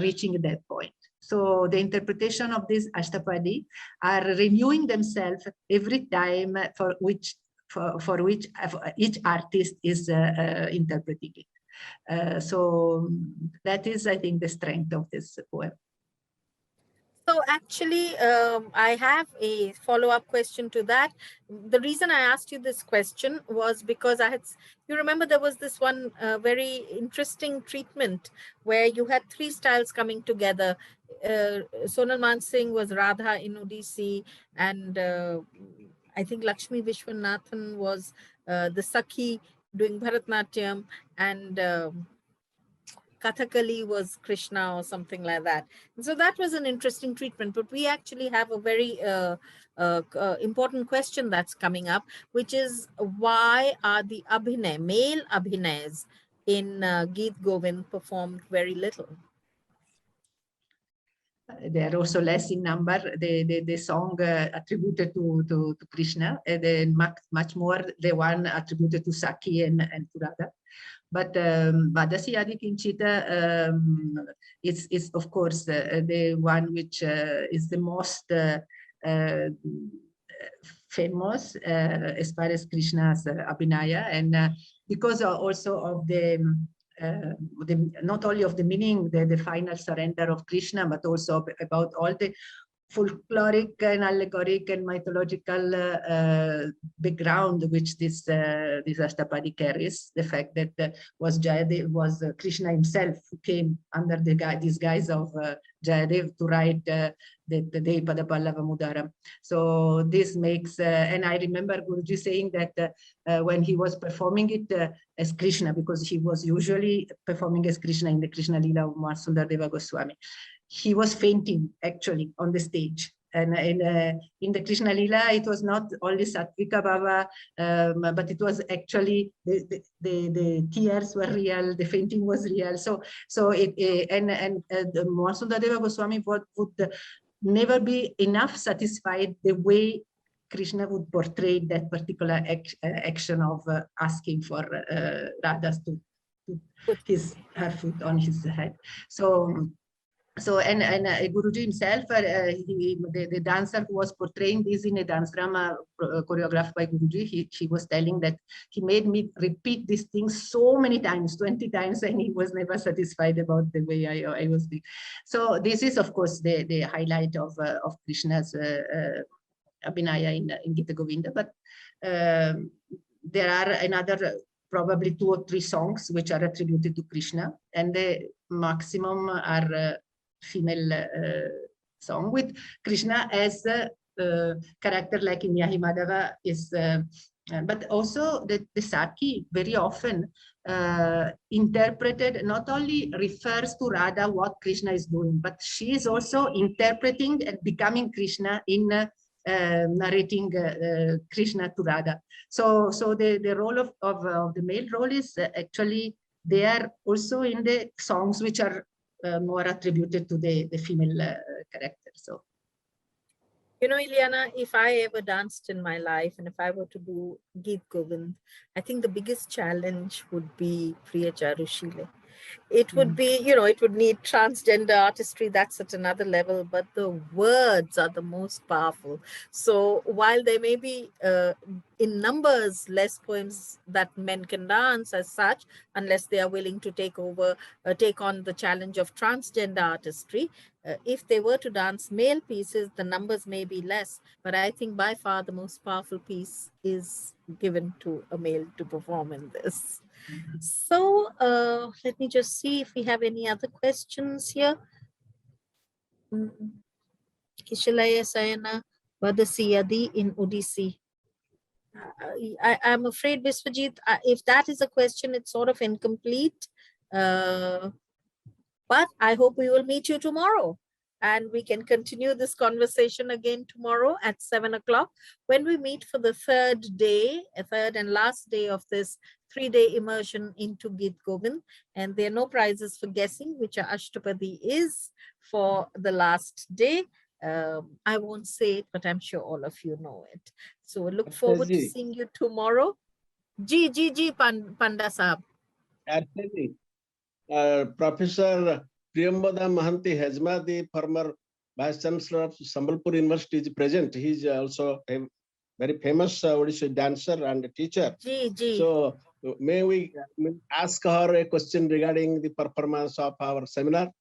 reaching that point. So the interpretation of this Ashtapadi are renewing themselves every time for which each artist is interpreting it. So that is, I think, the strength of this poem. So actually, I have a follow-up question to that. The reason I asked you this question was because you remember there was this one very interesting treatment where you had three styles coming together. Sonal Mansingh was Radha in Odissi, and I think Lakshmi Vishwanathan was the Sakhi doing Bharatnatyam, and Kathakali was Krishna or something like that. And so that was an interesting treatment, but we actually have a very important question that's coming up, which is why are the Abhinay, male Abhinays in Geet Govind performed very little? They are also less in number. The song attributed to Krishna, then much more the one attributed to Sakhi and to Radha. But Vadasi Adi Kinchita is of course the one which is the most famous as far as Krishna's Abhinaya, and because also of not only of the meaning, the final surrender of Krishna, but also about all the folkloric and allegoric and mythological background which this Ashtapadi carries. The fact that was Krishna himself who came under the disguise of Jayadev to write the Depada Pallava Mudaram. So this makes, and I remember Guruji saying that when he was performing it as Krishna, because he was usually performing as Krishna in the Krishna Lila of Sundar Deva Goswami, he was fainting actually on the stage And in the Krishna Lila, it was not only Satvika Baba, but it was actually the tears were real, the fainting was real. So the Sundardeva Goswami would never be enough satisfied the way Krishna would portray that particular action of asking for Radha to put her foot on his head. So Guruji himself, the dancer who was portraying this in a dance drama choreographed by Guruji, he was telling that he made me repeat these things so many times, 20 times, and he was never satisfied about the way I was doing. So this is, of course, the highlight of Krishna's Abhinaya in Gita Govinda. But there are another probably 2 or 3 songs which are attributed to Krishna, and the maximum are female song with Krishna as a character like in Yahi Madhava is, but also the Saki very often interpreted, not only refers to Radha what Krishna is doing, but she is also interpreting and becoming Krishna in narrating Krishna to Radha. So the role of the male role is actually there also in the songs which are more attributed to the female character. So, you know, Ileana, if I ever danced in my life and if I were to do Geet Govind, I think the biggest challenge would be Priya Charushile. It would be, you know, it would need transgender artistry. That's at another level, but the words are the most powerful. So while there may be in numbers less poems that men can dance as such, unless they are willing to take on the challenge of transgender artistry, if they were to dance male pieces, the numbers may be less. But I think by far the most powerful piece is given to a male to perform in this. So let me just see if we have any other questions here. Kishalaya Sayana Vadasiyadi in Odissi. I'm afraid, Biswajit, if that is a question, it's sort of incomplete. But I hope we will meet you tomorrow. And we can continue this conversation again tomorrow at 7 o'clock when we meet for the third and last day of this 3-day immersion into Geet Govind. And there are no prizes for guessing which Ashtapadi is for the last day. I won't say it, but I'm sure all of you know it. So look forward to seeing you tomorrow. Panda Sahab. Actually, Professor Priyambada Mahanti Hezma, the former Vice Chancellor of Sambalpur University, is present. He is also a very famous Odisha dancer and teacher. So may we ask her a question regarding the performance of our seminar?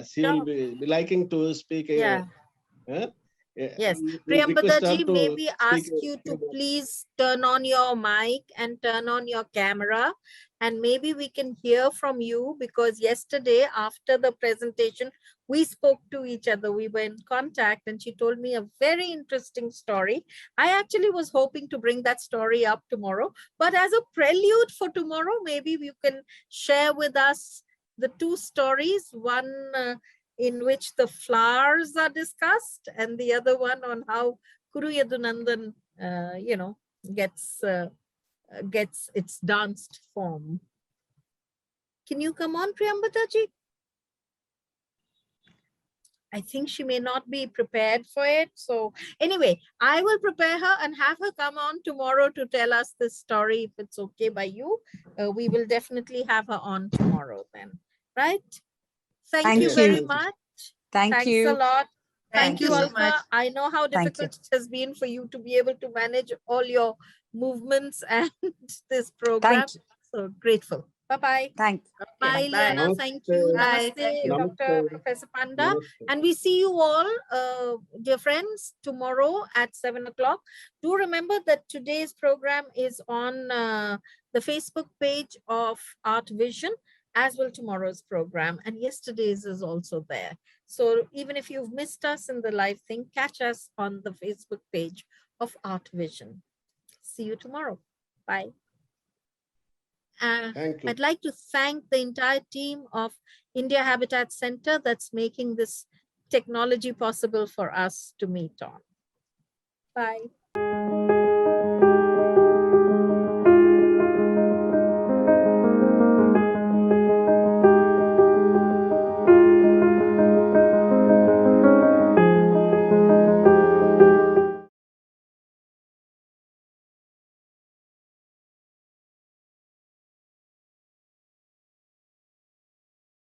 She will be liking to speak. Yes, Priyambada ji, may we ask you to please turn on your mic and turn on your camera, and maybe we can hear from you, because yesterday after the presentation we spoke to each other, we were in contact, and she told me a very interesting story. I actually was hoping to bring that story up tomorrow, but as a prelude for tomorrow, maybe you can share with us the 2 stories, one in which the flowers are discussed, and the other one on how Kuru Yadunandan, gets its danced form. Can you come on, Priyambada ji? I think she may not be prepared for it. So anyway, I will prepare her and have her come on tomorrow to tell us this story. If it's okay by you, we will definitely have her on tomorrow then, right? Thank you very much. Thanks a lot. Thank you, so Alpha. much. I know how difficult it has been for you to be able to manage all your movements and this program. So grateful. Bye-bye. Thanks. Bye, Liana. Thank you. Bye. Namaste, Thank you. Dr. Professor Panda. Namaste. And we see you all, dear friends, tomorrow at 7 o'clock. Do remember that today's program is on the Facebook page of Art Vision, as will tomorrow's program. And yesterday's is also there. So even if you've missed us in the live thing, catch us on the Facebook page of Art Vision. See you tomorrow. Bye. Thank you. I'd like to thank the entire team of India Habitat Center that's making this technology possible for us to meet on. Bye.